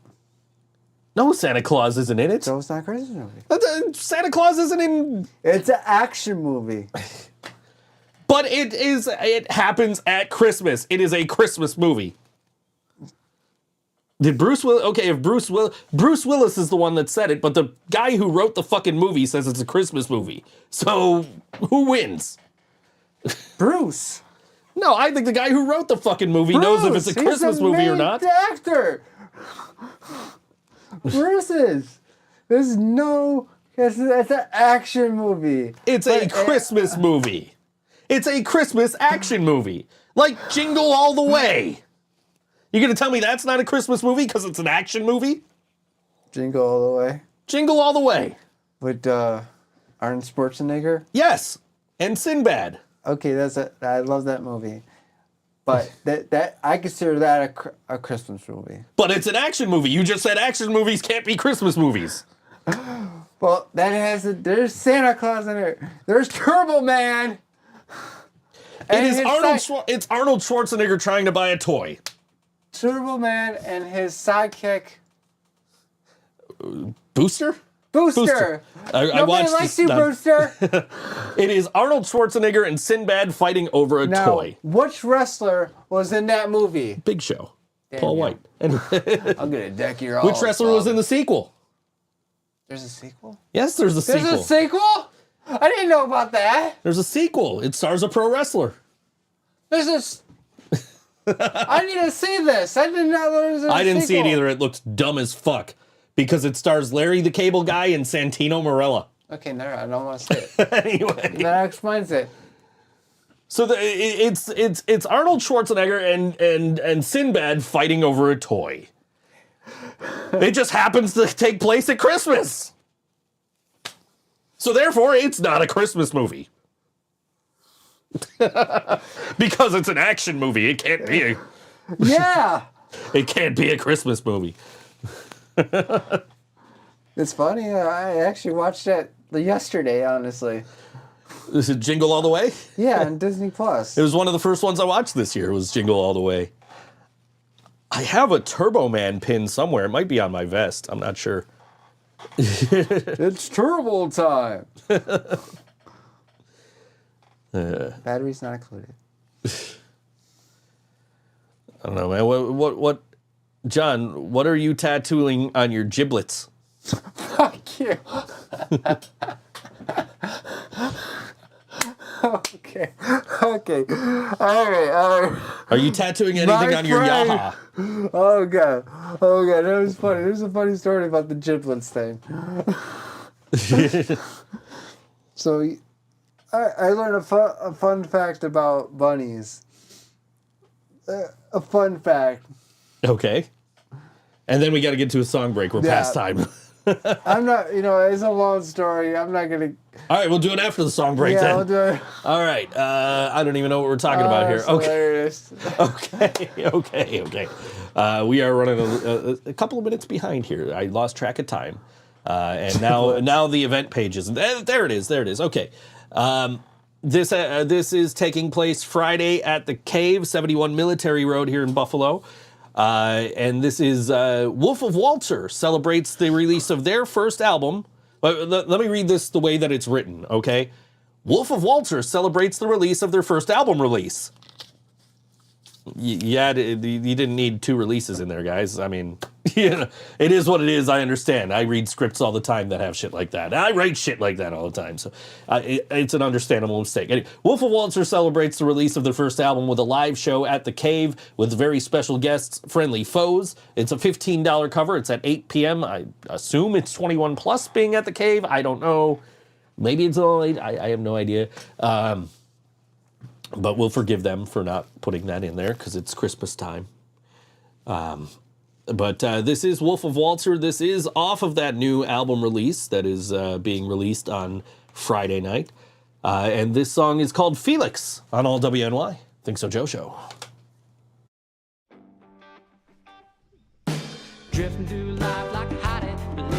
No, Santa Claus isn't in it. So it's not a Christmas movie. Santa Claus isn't in... It's an action movie. But it happens at Christmas. It is a Christmas movie. Did Bruce Willis... Okay, if Bruce Willis is the one that said it, but the guy who wrote the fucking movie says it's a Christmas movie. So, who wins? Bruce. No, I think the guy who wrote the fucking movie knows if it's a Bruce, Christmas he's the movie or main not. Actor. Bruce is. There's no. It's an action movie. It's a Christmas movie. It's a Christmas action movie. Like Jingle All the Way. You gonna tell me that's not a Christmas movie because it's an action movie? Jingle All the Way Jingle All the Way. with Arnold Schwarzenegger. Yes. And Sinbad. Okay, I love that movie, but that I consider that a Christmas movie. But it's an action movie. You just said action movies can't be Christmas movies. Well, there's Santa Claus in it. There's Turbo Man. It is his it's Arnold Schwarzenegger trying to buy a toy. Turbo Man and his sidekick Booster? Booster. I Nobody watched likes this. you, Booster. It is Arnold Schwarzenegger and Sinbad fighting over a Now, toy. which wrestler was in that movie? Big Show. Paul yeah. White. And I'm gonna deck your which wrestler was in the sequel? There's a sequel? Yes, there's a There's sequel. a sequel? I didn't know about that. There's a sequel. It stars a pro wrestler. There's this. I need to see this. I didn't know there was a I didn't see it sequel. either. It looks dumb as fuck because it stars Larry the Cable Guy and Santino Marella. Okay, no, I don't want to see it. Anyway, That explains it. so it's Arnold Schwarzenegger and Sinbad fighting over a toy. It just happens to take place at Christmas. So therefore, it's not a Christmas movie. Because it's an action movie. It can't be Yeah. it can't be a Christmas movie. It's funny. I actually watched that yesterday, honestly. Is it Jingle All the Way? Yeah, on Disney Plus. It was one of the first ones I watched this year. Was Jingle All the Way. I have a Turbo Man pin somewhere. It might be on my vest. I'm not sure. It's turbo time. Battery's not included. I don't know, man. What, John? What are you tattooing on your giblets? Fuck you. Okay. All right. Are you tattooing anything on your yaha? Oh god. That was funny. There's a funny story about the giblets thing. So, I learned a fun fact about bunnies. A fun fact. Okay. And then we got to get to a song break. We're past time. I'm not, it's a long story. I'm not going to. All right, we'll do it after the song break Yeah, then. we'll do it. All right. I don't even know what we're talking about here. It's Okay. hilarious. Okay. We are running a couple of minutes behind here. I lost track of time. And now the event pages. There it is. Okay. This is taking place Friday at the Cave, 71 Military Road here in Buffalo. And this is Wolf of Waltzer celebrates the release of their first album. Let me read this the way that it's written, okay? Wolf of Waltzer celebrates the release of their first album release. You didn't need 2 releases in there, guys. I mean, it is what it is. I understand. I read scripts all the time that have shit like that. And I write shit like that all the time. So it's an understandable mistake. Anyway, Wolf of Waltzer celebrates the release of their first album with a live show at the Cave with very special guests, Friendly Foes. It's a $15 cover. It's at 8 p.m. I assume it's 21 plus being at the Cave. I don't know. Maybe it's all 8. I have no idea. But we'll forgive them for not putting that in there because it's Christmas time. But this is Wolf of Waltzer. This is off of that new album release that is being released on Friday night. And this song is called Felix on All WNY. ThinkSoJoE Show. Drifting through life like a hot air balloon.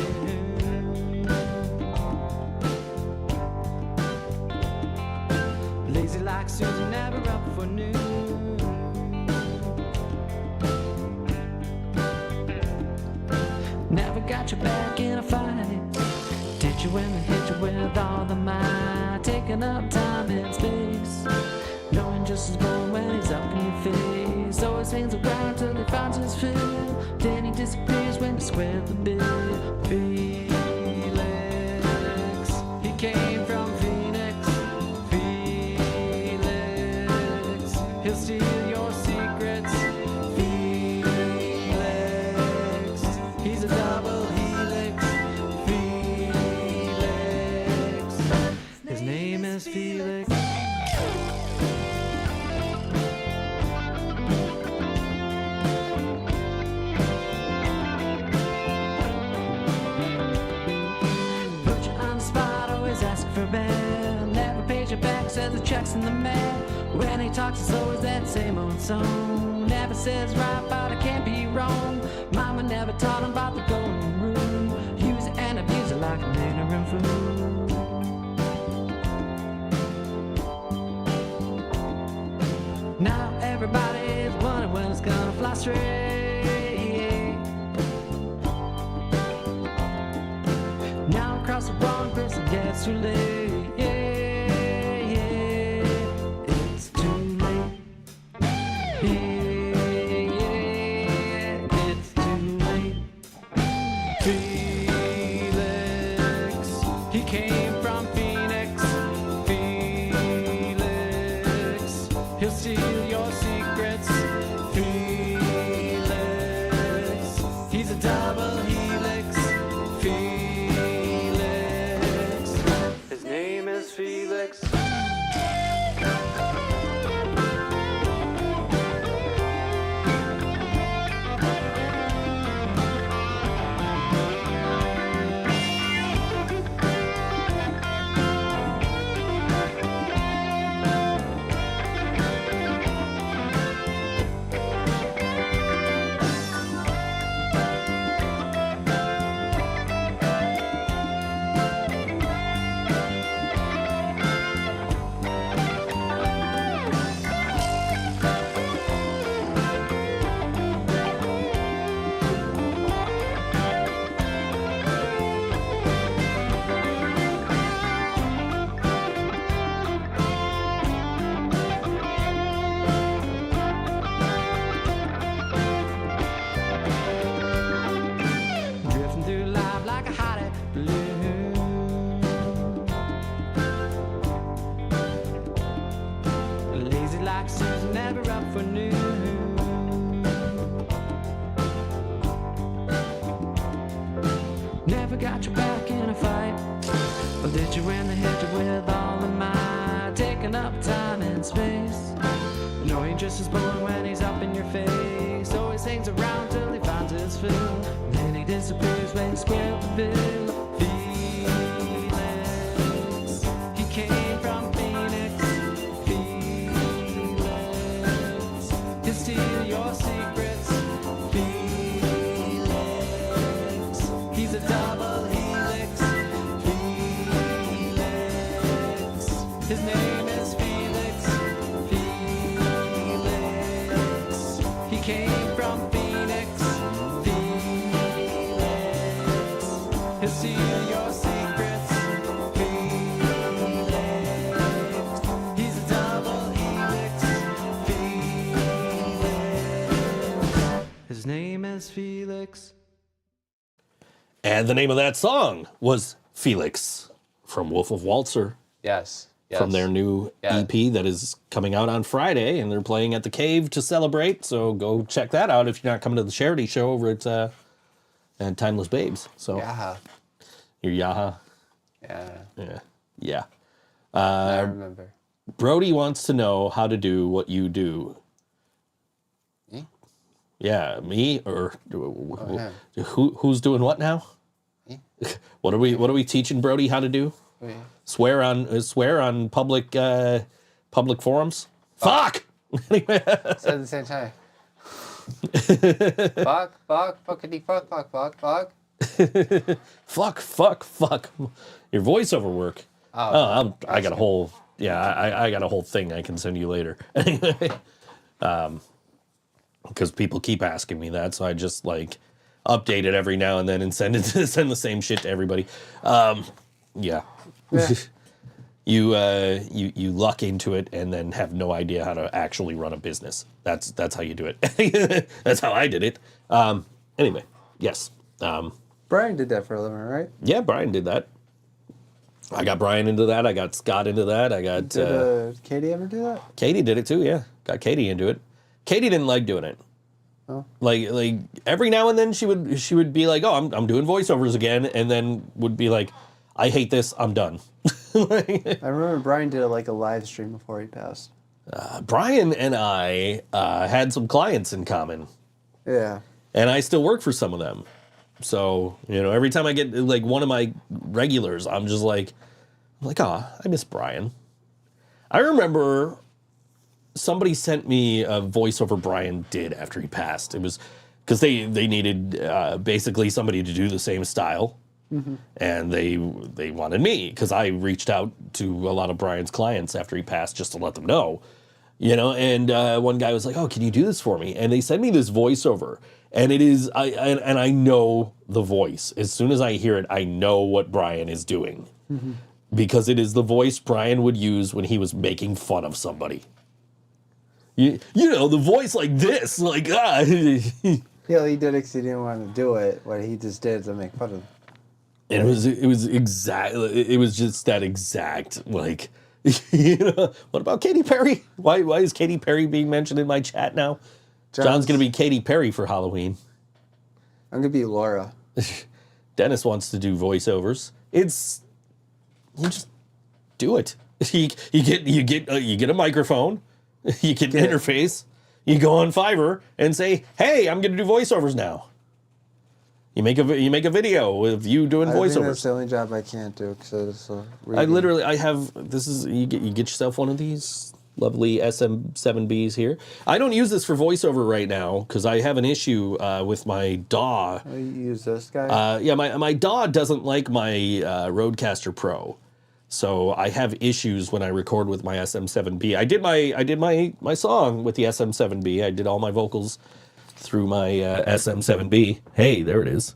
Lazy like Susan, never up for noon. Never got your back in a fight. Did you when they hit you with all the might? Taking up time and space. Knowing just as bold when he's up in your face. Always hangs around till he finds his fill. Then he disappears when you square the bill. Felix, he came from Phoenix. Felix, he'll steal your secrets. Felix, he's a double helix. Felix, his name is Felix. For bail, never pays you back, says the check's in the mail. When he talks, it's always that same old song. Never says right, but I can't be wrong. Mama never taught him about the golden rule. Use it and abuse it like an ignorant fool. Now everybody's wondering when it's gonna fly straight. Now across the wrong person gets too late. It's too late. It's too late. Felix, he came from Phoenix. Felix, he'll steal your secrets. Felix, he's a double helix. Felix, his name is Felix. Never got your back in a fight. Or did you when they hit you with all of might? Taking up time and space. Knowing just as boring when he's up in your face. Always hangs around till he finds his fill. Then he disappears when he's square with the bill. Felix, he came from Phoenix. Felix, he'll steal your secrets. Felix, he's a double helix. Felix, his name is Felix. Felix, he came from Phoenix. Felix, he'll steal your secrets. Felix, he's a double helix. Felix, his name is Felix. And the name of that song was Felix from Wolf of Waltzer. Yes. From their new EP that is coming out on Friday, and they're playing at the Cave to celebrate. So go check that out if you're not coming to the charity show over at Timeless Babes. So Yaha. your Yaha, Yeah. yeah. I remember. Brody wants to know how to do what you do. Me? Yeah, me or him. who's doing what now? Me? What are we teaching Brody how to do? Me. Swear on public forums. Fuck. Anyway, Said at the same time. Fuckity fuck. fuck. Your voiceover work. I got a whole I got a whole thing I can send you later. Anyway, because people keep asking me that, so I just like update it every now and then and send the same shit to everybody. Yeah. You luck into it and then have no idea how to actually run a business. That's how you do it. That's how I did it. Anyway, yes. Brian did that for a living, right? Yeah, Brian did that. I got Brian into that. I got Scott into that. I got Did Katie ever do that? Katie did it too. Yeah, got Katie into it. Katie didn't like doing it. Oh. Like every now and then she would be like, oh, I'm doing voiceovers again, and then would be like, I hate this. I'm done. I remember Brian did like a live stream before he passed. Brian and I had some clients in common, Yeah. and I still work for some of them. So, every time I get like one of my regulars, I'm like, oh, I miss Brian. I remember somebody sent me a voiceover Brian did after he passed. It was because they needed basically somebody to do the same style. Mm-hmm. And they wanted me because I reached out to a lot of Brian's clients after he passed just to let them know, and one guy was like, oh, can you do this for me? And they sent me this voiceover, and it is, I know the voice. As soon as I hear it, I know what Brian is doing because it is the voice Brian would use when he was making fun of somebody. The voice like this, like, Yeah, he did it because he didn't want to do it, but he just did it to make fun of him. And it was just that exact, like, what about Katy Perry? Why is Katy Perry being mentioned in my chat now? John's going to be Katy Perry for Halloween. I'm going to be Laura. Dennis wants to do voiceovers. You just do it. You get a microphone, you get an interface, you go on Fiverr and say, hey, I'm going to do voiceovers now. You make a video of you doing voiceovers. I think that's the only job I can't do because you get yourself one of these lovely SM7Bs here. I don't use this for voiceover right now because I have an issue with my DAW. You use this guy? Yeah, my DAW doesn't like my Rodecaster Pro, so I have issues when I record with my SM7B. I did my song with the SM7B. I did all my vocals through my SM7B. Hey, there it is.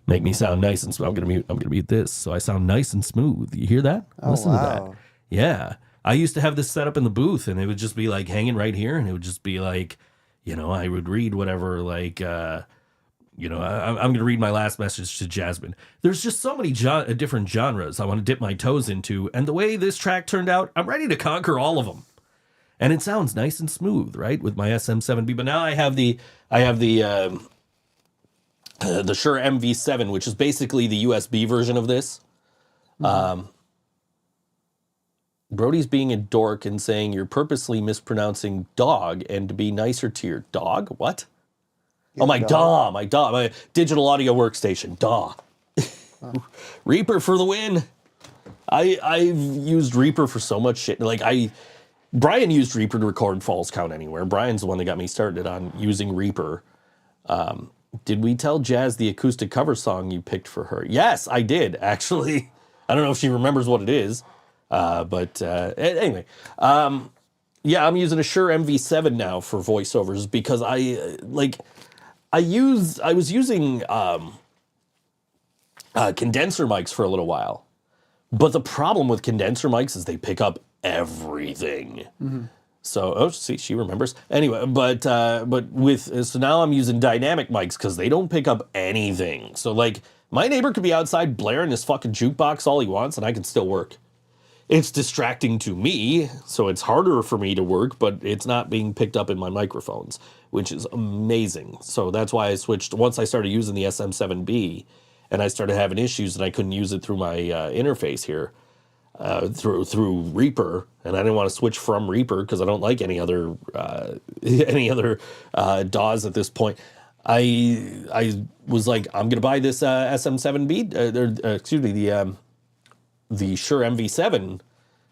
Make me sound nice and smooth. I'm gonna mute this so I sound nice and smooth. You hear that? Listen to that. Yeah. I used to have this set up in the booth, and it would just be like hanging right here, and it would just be like, I would read whatever, like, I'm going to read my last message to Jasmine. There's just so many different genres I want to dip my toes into, and the way this track turned out, I'm ready to conquer all of them. And it sounds nice and smooth, right, with my SM7B. But now I have the the Shure MV7, which is basically the USB version of this. Brody's being a dork and saying you're purposely mispronouncing dog and to be nicer to your dog. What? Your my dog? DAW, my digital audio workstation, DAW. Reaper for the win. I've used Reaper for so much shit. Brian used Reaper to record Falls Count Anywhere. Brian's the one that got me started on using Reaper. Did we tell Jazz the acoustic cover song you picked for her? Yes, I did, actually. I don't know if she remembers what it is. But anyway, yeah, I'm using a Shure MV7 now for voiceovers because I was using condenser mics for a little while, but the problem with condenser mics is they pick up everything. So, see, she remembers. Anyway, but so now I'm using dynamic mics because they don't pick up anything. So my neighbor could be outside blaring his fucking jukebox all he wants, and I can still work. It's distracting to me, so it's harder for me to work, but it's not being picked up in my microphones, which is amazing. So that's why I switched. Once I started using the SM7B, and I started having issues, and I couldn't use it through my interface here, through Reaper, and I didn't want to switch from Reaper because I don't like any other DAWs at this point. I was like, I'm gonna buy this SM7B, the Shure MV7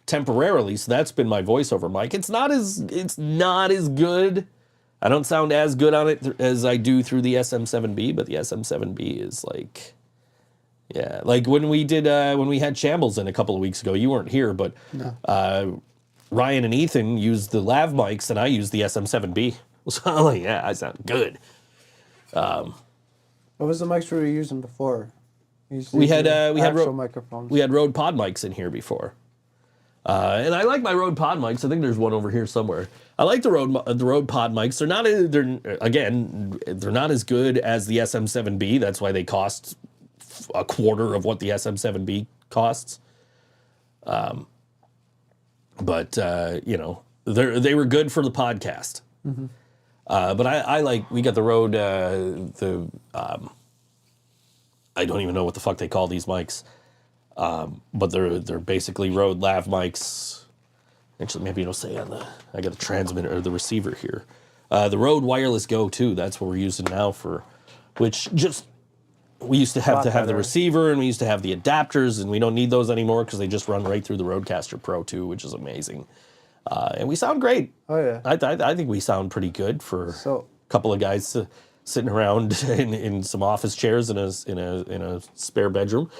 temporarily, so that's been my voiceover mic. It's not as good. I don't sound as good on it as I do through the SM7B, but the SM7B is when we had Shambles in a couple of weeks ago. You weren't here, but No. Ryan and Ethan used the lav mics, and I used the SM7B. So yeah, I sound good. What was the mics we were using before? We had actual microphones. We had Rode Pod mics in here before, and I like my Rode Pod mics. I think there's one over here somewhere. I like the Rode Pod mics. They're not as good as the SM7B. That's why they cost a quarter of what the SM7B costs. But they were good for the podcast. But we got the Rode I don't even know what the fuck they call these mics, but they're basically Rode lav mics. Actually, maybe it'll say on I got the transmitter or the receiver here. The Rode Wireless Go 2, that's what we're using now we used to have the receiver, and we used to have the adapters, and we don't need those anymore because they just run right through the Rodecaster Pro 2, which is amazing. And we sound great. Oh yeah. I think we sound pretty good for a couple of guys sitting around in some office chairs in a spare bedroom.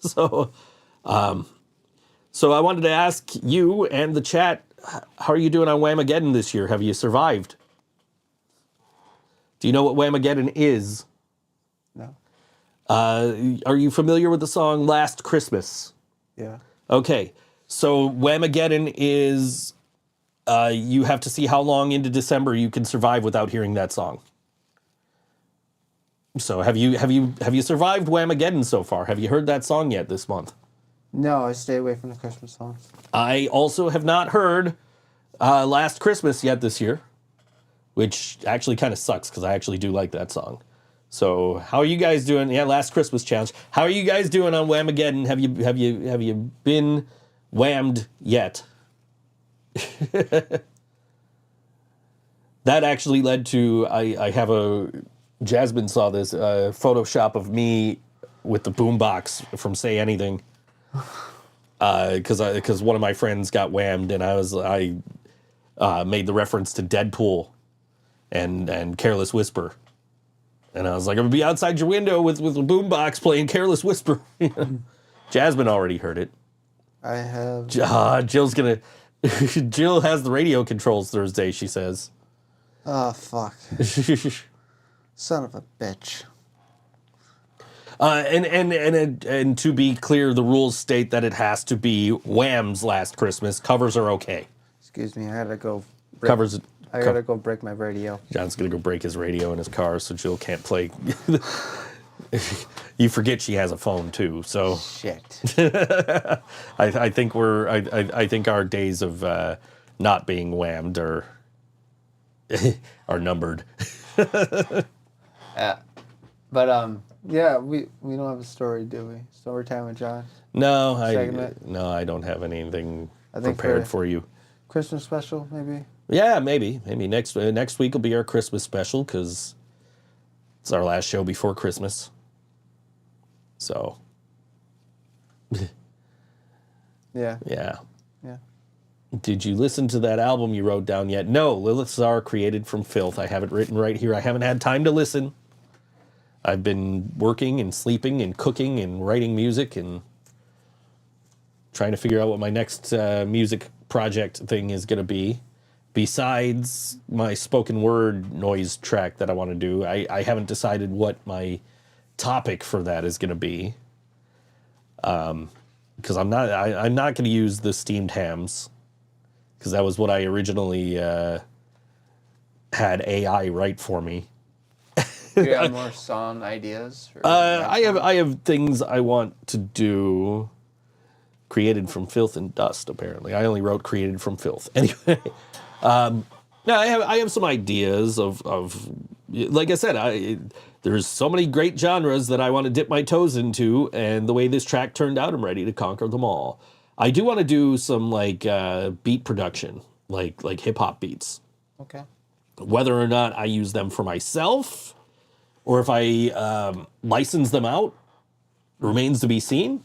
So I wanted to ask you and the chat, how are you doing on Whamageddon this year? Have you survived? Do you know what Whamageddon is? No. Are you familiar with the song Last Christmas? Yeah. Okay. So Whamageddon is you have to see how long into December you can survive without hearing that song. So have you survived Whamageddon so far? Have you heard that song yet this month? No, I stay away from the Christmas songs. I also have not heard Last Christmas yet this year, which actually kind of sucks because I actually do like that song. So how are you guys doing? Yeah, Last Christmas challenge. How are you guys doing on Whamageddon? Have you been whammed yet? That actually led to I have Jasmine saw this Photoshop of me with the boombox from Say Anything, because one of my friends got whammed, and I made the reference to Deadpool and Careless Whisper, and I was like, I'm gonna be outside your window with a boombox playing Careless Whisper. Jasmine already heard it. I have. Jill's gonna. Jill has the radio controls Thursday, she says. Oh fuck. Son of a bitch. And to be clear, the rules state that it has to be Wham's Last Christmas. Covers are okay. Excuse me, I gotta go. I gotta go break my radio. John's gonna go break his radio in his car, so Jill can't play. You forget she has a phone too, so. Shit. I think I think our days of not being whammed are numbered. But yeah, we don't have a story, do we? Story time with John. No, Segment. I don't have anything I think prepared for you. Christmas special, maybe. Yeah, maybe next week will be our Christmas special because it's our last show before Christmas. So, Yeah. yeah. Yeah. Did you listen to that album you wrote down yet? No, Lilith Czar, Created from Filth. I have it written right here. I haven't had time to listen. I've been working and sleeping and cooking and writing music and trying to figure out what my next music project thing is going to be. Besides my spoken word noise track that I want to do, I haven't decided what my topic for that is going to be. Because I'm not going to use the steamed hams, because that was what I originally had AI write for me. Do you have more song ideas? I have things I want to do. Created from Filth and Dust. Apparently, I only wrote Created from Filth. Anyway, no, I have some ideas of like I said, there's so many great genres that I want to dip my toes into, and the way this track turned out, I'm ready to conquer them all. I do want to do some like beat production, like hip hop beats. Okay. Whether or not I use them for myself, or if I license them out, remains to be seen.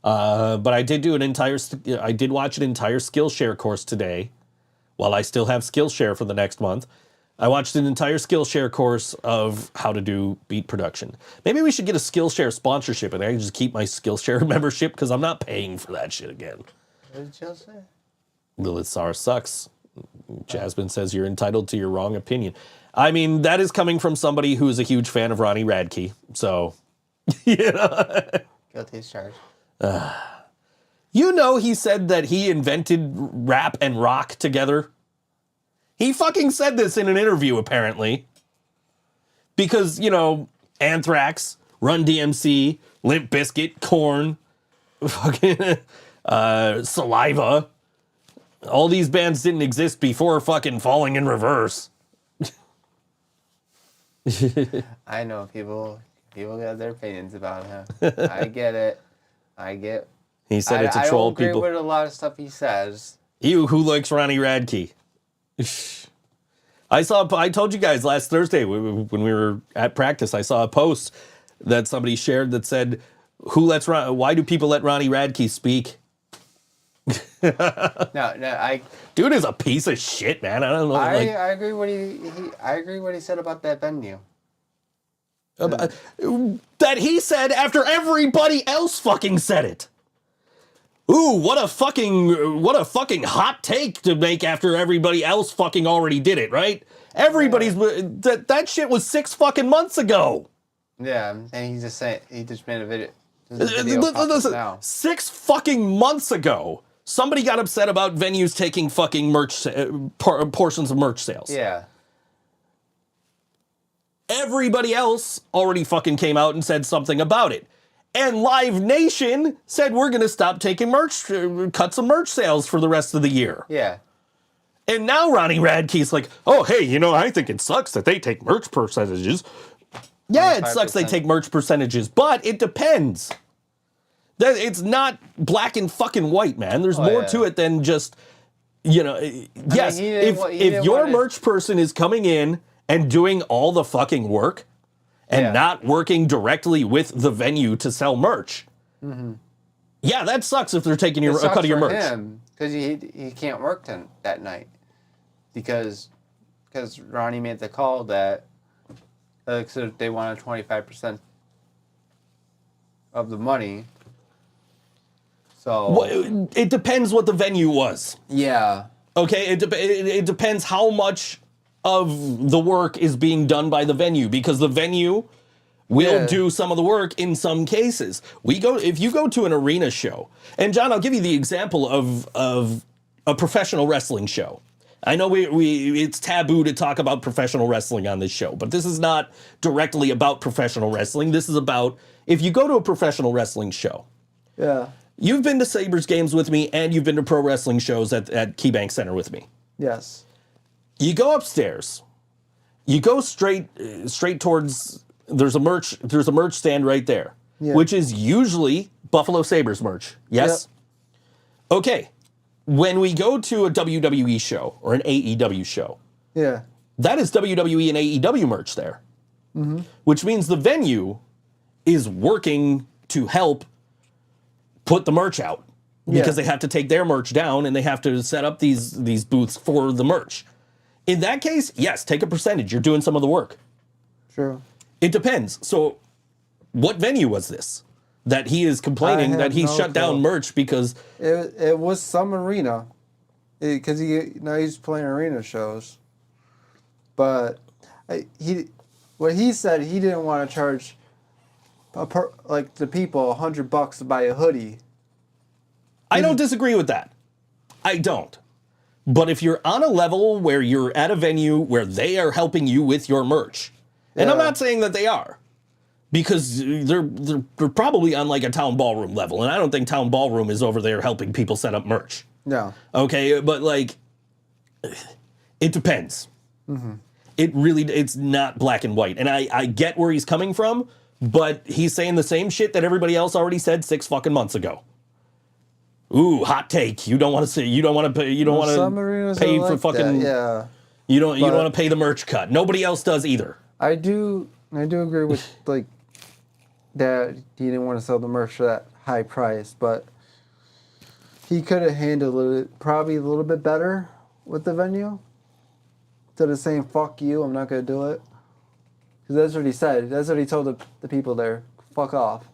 But I did do I did watch an entire Skillshare course today, while I still have Skillshare for the next month. I watched an entire Skillshare course of how to do beat production. Maybe we should get a Skillshare sponsorship and I can just keep my Skillshare membership because I'm not paying for that shit again. What did you say? Lilith Czar sucks. Jasmine says you're entitled to your wrong opinion. I mean, that is coming from somebody who is a huge fan of Ronnie Radke. So, you know. Guilty as charged. You know, he said that he invented rap and rock together. He fucking said this in an interview, apparently. Because, you know, Anthrax, Run DMC, Limp Bizkit, Korn, fucking Saliva. All these bands didn't exist before fucking Falling in Reverse. I know people got their opinions about him. I get it. He said it to troll people. I don't agree with a lot of stuff he says. You who likes Ronnie Radke. I told you guys last Thursday when we were at practice, I saw a post that somebody shared that said, why do people let Ronnie Radke speak? Dude is a piece of shit, man. I don't know. I agree what he said about that venue. That he said after everybody else fucking said it. Ooh, what a fucking hot take to make after everybody else fucking already did it, right? That shit was 6 fucking months ago. Yeah, and he just made a video. Listen, Now. 6 fucking months ago, somebody got upset about venues taking fucking merch portions of merch sales. Yeah. Everybody else already fucking came out and said something about it. And Live Nation said we're going to stop taking cuts of merch sales for the rest of the year. Yeah. And now Ronnie Radke's like, oh, hey, you know, I think it sucks that they take merch percentages. Yeah, it sucks they take merch percentages, but it depends. It's not black and fucking white, man. There's more to it than just, you know, yes, if your merch person is coming in and doing all the fucking work and not working directly with the venue to sell merch. Mm-hmm. Yeah, that sucks if they're taking a cut of your merch. Because he can't work that night. Because Ronnie made the call that so they wanted 25% of the money. So well, it depends what the venue was. Yeah. Okay, it depends how much of the work is being done by the venue, because the venue will do some of the work in some cases. If you go to an arena show, and John, I'll give you the example of a professional wrestling show. I know it's taboo to talk about professional wrestling on this show, but this is not directly about professional wrestling. This is about, if you go to a professional wrestling show. Yeah. You've been to Sabres games with me, and you've been to pro wrestling shows at KeyBank Center with me. Yes. You go upstairs. You go straight towards There's a merch stand right there, Yeah. which is usually Buffalo Sabres merch. Yes? Okay. When we go to a WWE show or an AEW show, Yeah. that is WWE and AEW merch there. Which means the venue is working to help put the merch out because Yeah. they have to take their merch down and they have to set up these booths for the merch. In that case, yes, take a percentage. You're doing some of the work. True. It depends. So what venue was this that he is complaining I that have he no shut down clue. merch because It was some arena, because he's playing arena shows. But what he said, he didn't want to charge like the people $100 to buy a hoodie. I don't disagree with that. I don't. But if you're on a level where you're at a venue where they are helping you with your merch, and I'm Yeah. not saying that they are, because they're probably on like a town ballroom level, and I don't think town ballroom is over there helping people set up merch. No. Okay, but like, it depends. It's not black and white, and I get where he's coming from, but he's saying the same shit that everybody else already said 6 fucking months ago. Ooh, hot take. You don't want to say. You don't want to pay. You don't Some want arenas to pay are for like fucking. that, yeah. You don't But- want to pay the merch cut. Nobody else does either. I do agree with like that he didn't want to sell the merch for that high price, but he could have handled it probably a little bit better with the venue. Instead of saying "fuck you," I'm not gonna do it. Because that's what he said. That's what he told the people there. Fuck off.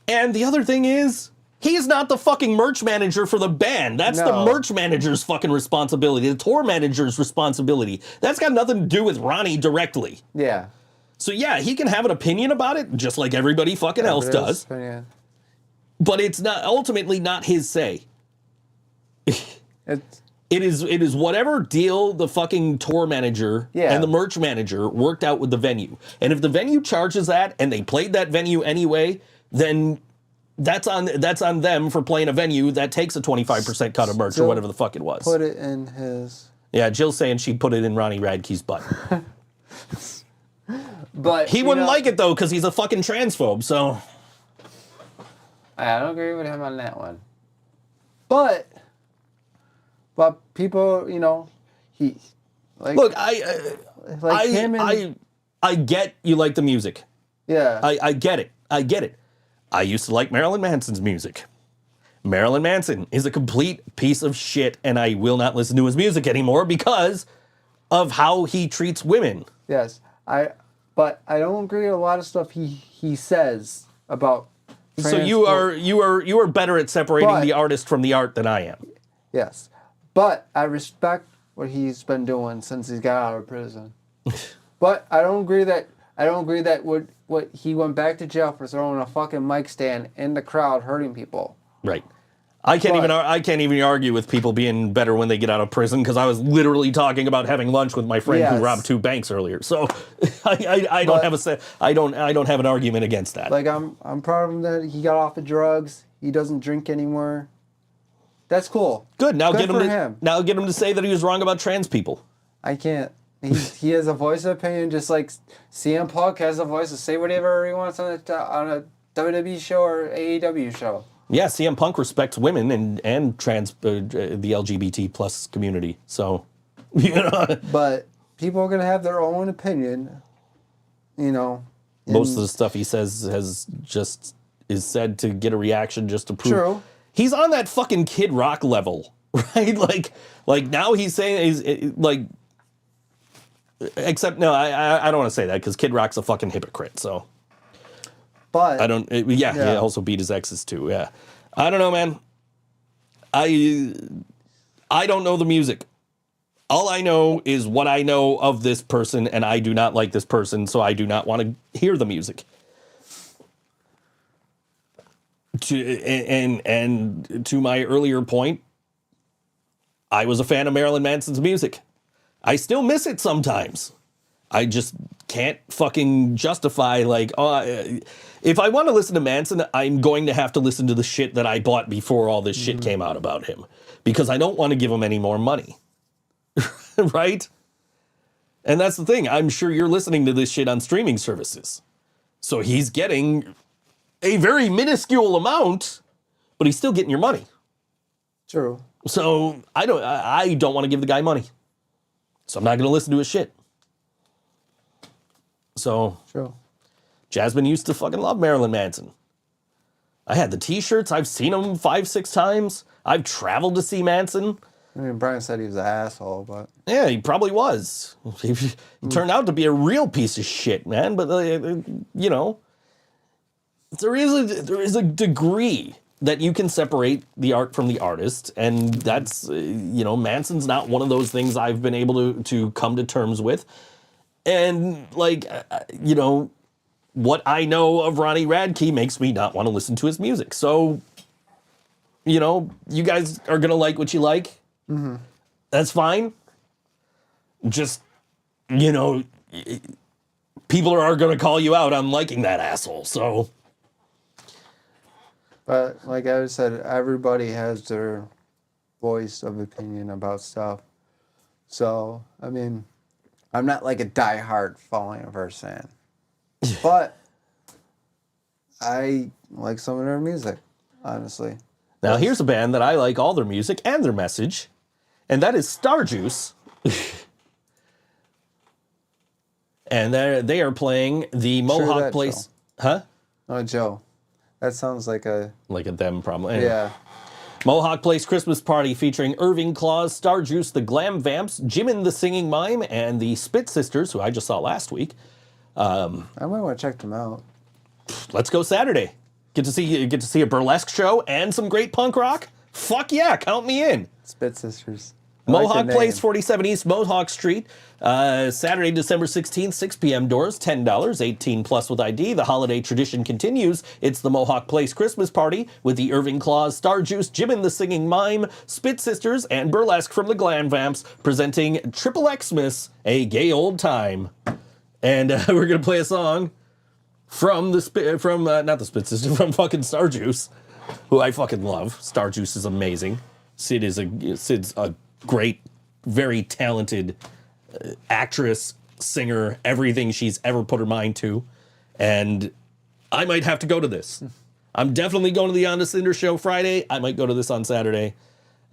And the other thing is, he is not the fucking merch manager for the band. That's the No. merch manager's fucking responsibility, the tour manager's responsibility. That's got nothing to do with Ronnie directly. Yeah. So yeah, he can have an opinion about it, just like everybody fucking else But it does. is- yeah. But it's not ultimately not his say. It's It is whatever deal the fucking tour manager Yeah. and the merch manager worked out with the venue. And if the venue charges that and they played that venue anyway, then that's on them for playing a venue that takes a 25% cut of merch or Still whatever the fuck it was. put it in his. Yeah, Jill's saying she put it in Ronnie Radke's butt. But He wouldn't like it though because he's a fucking transphobe. So I don't agree with him on that one. But people, he like look, him and I get you like the music. yeah. I get it. I get it. I used to like Marilyn Manson's music. Marilyn Manson is a complete piece of shit, and I will not listen to his music anymore because of how he treats women. Yes, but I don't agree with a lot of stuff he says about. So you are better at separating But- the artist from the art than I am. Yes, but I respect what he's been doing since he got out of prison. But I don't agree that what he went back to jail for throwing a fucking mic stand in the crowd hurting people. Right. I can't But- even argue with people being better when they get out of prison because I was literally talking about having lunch with my friend who Yes. robbed 2 banks earlier. So I But- don't have an argument against that. Like I'm proud of him that he got off of drugs. He doesn't drink anymore. That's cool. Good. Now Good get for him him. now get him to say that he was wrong about trans people. I can't. He has a voice of opinion, just like CM Punk has a voice to say whatever he wants on a WWE show or AEW show. Yeah, CM Punk respects women and trans the LGBT plus community. So, But people are gonna have their own opinion. most of the stuff he says is said to get a reaction just to prove. True. He's on that fucking Kid Rock level, right? Like now he's saying he's like. Except no, I don't want to say that because Kid Rock's a fucking hypocrite. So But I don't. He Yeah. also beat his exes too. Yeah, I don't know, man. I don't know the music. All I know is what I know of this person, and I do not like this person, so I do not want to hear the music. And to my earlier point, I was a fan of Marilyn Manson's music. I still miss it sometimes. I just can't fucking justify if I want to listen to Manson, I'm going to have to listen to the shit that I bought before all this shit came out about him because I don't want to give him any more money. Right? And that's the thing. I'm sure you're listening to this shit on streaming services. So he's getting a very minuscule amount, but he's still getting your money. True. So I don't want to give the guy money. So I'm not going to listen to his shit. So True. Jasmine used to fucking love Marilyn Manson. I had the t-shirts. I've seen him 5-6 times. I've traveled to see Manson. I mean, Brian said he was an asshole, but Yeah, he probably was. He turned out to be a real piece of shit, man. But, you know, there is a degree that you can separate the art from the artist. And that's, you know, Manson's not one of those things I've been able to come to terms with. And, like, you know, what I know of Ronnie Radke makes me not want to listen to his music. So, you know, you guys are going to like what you like. Mm-hmm. That's fine. Just, you know, people are going to call you out on liking that asshole. So, But like I said, everybody has their voice of opinion about stuff. So, I mean, I'm not like a diehard Falling Verse fan. But I like some of their music, honestly. now here's a band that I like all their music and their message, and that is Starjuice. And they are playing the Mohawk that, Place. Joe. Huh? Oh, Joe. That sounds like a... Like a them problem. Anyway. Yeah. Mohawk Place Christmas Party featuring Irving Claus, Starjuice, the Glam Vamps, Jimin the Singing Mime, and the Spit Sisters, who I just saw last week. I might want to check them out. Let's go Saturday. Get to see a burlesque show and some great punk rock. Fuck yeah, count me in. Spit Sisters. I like Mohawk their Place, name. 47 East Mohawk Street. Saturday, December 16th, 6 p.m. doors, $10, 18 plus with ID. The holiday tradition continues. It's the Mohawk Place Christmas Party with the Irving Claus, Starjuice, Jimin the Singing Mime, Spit Sisters, and Burlesque from the Glam Vamps, presenting Triple Xmas, a gay old time. And we're going to play a song from not the Spit Sisters, from fucking Starjuice, who I fucking love. Starjuice is amazing. Sid's a great, very talented actress, singer, everything she's ever put her mind to. And I might have to go to this. I'm definitely going to the On The Cinder show Friday. I might go to this on Saturday.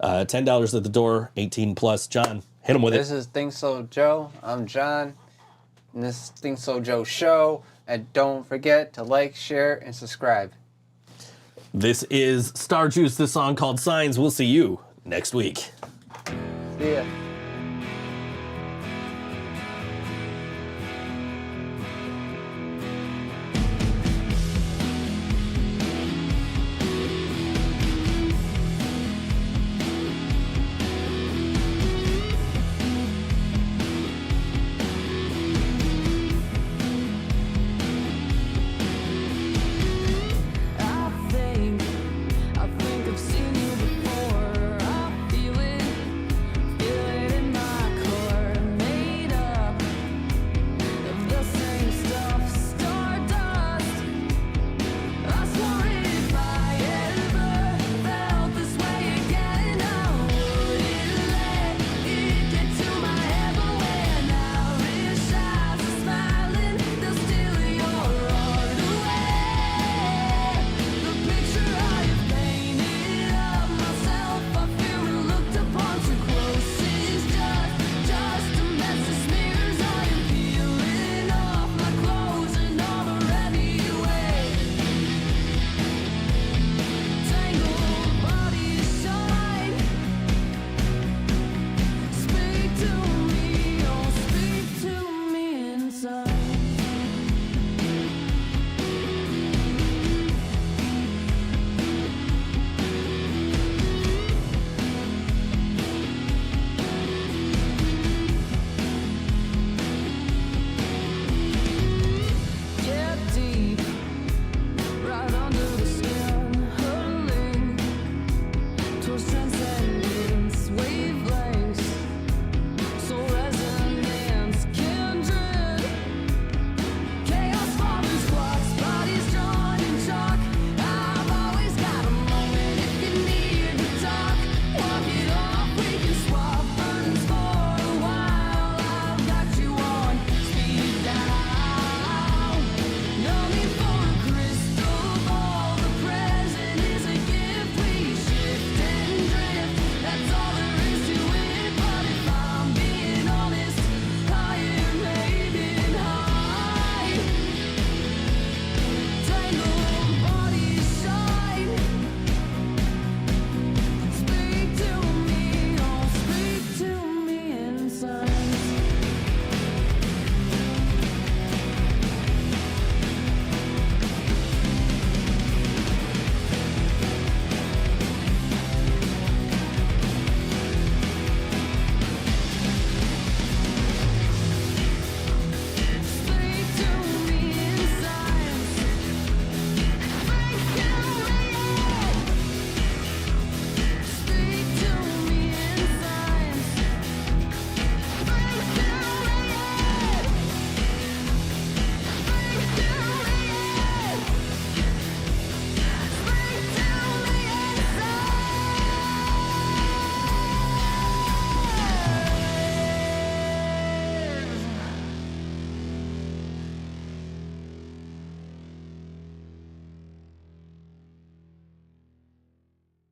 $10 at the door, 18 plus. John, hit him with This it. is ThinkSoJoE. I'm John. And this is ThinkSoJoE show. And don't forget to like, share, and subscribe. This is Starjuice, this song called Signs. We'll see you next week.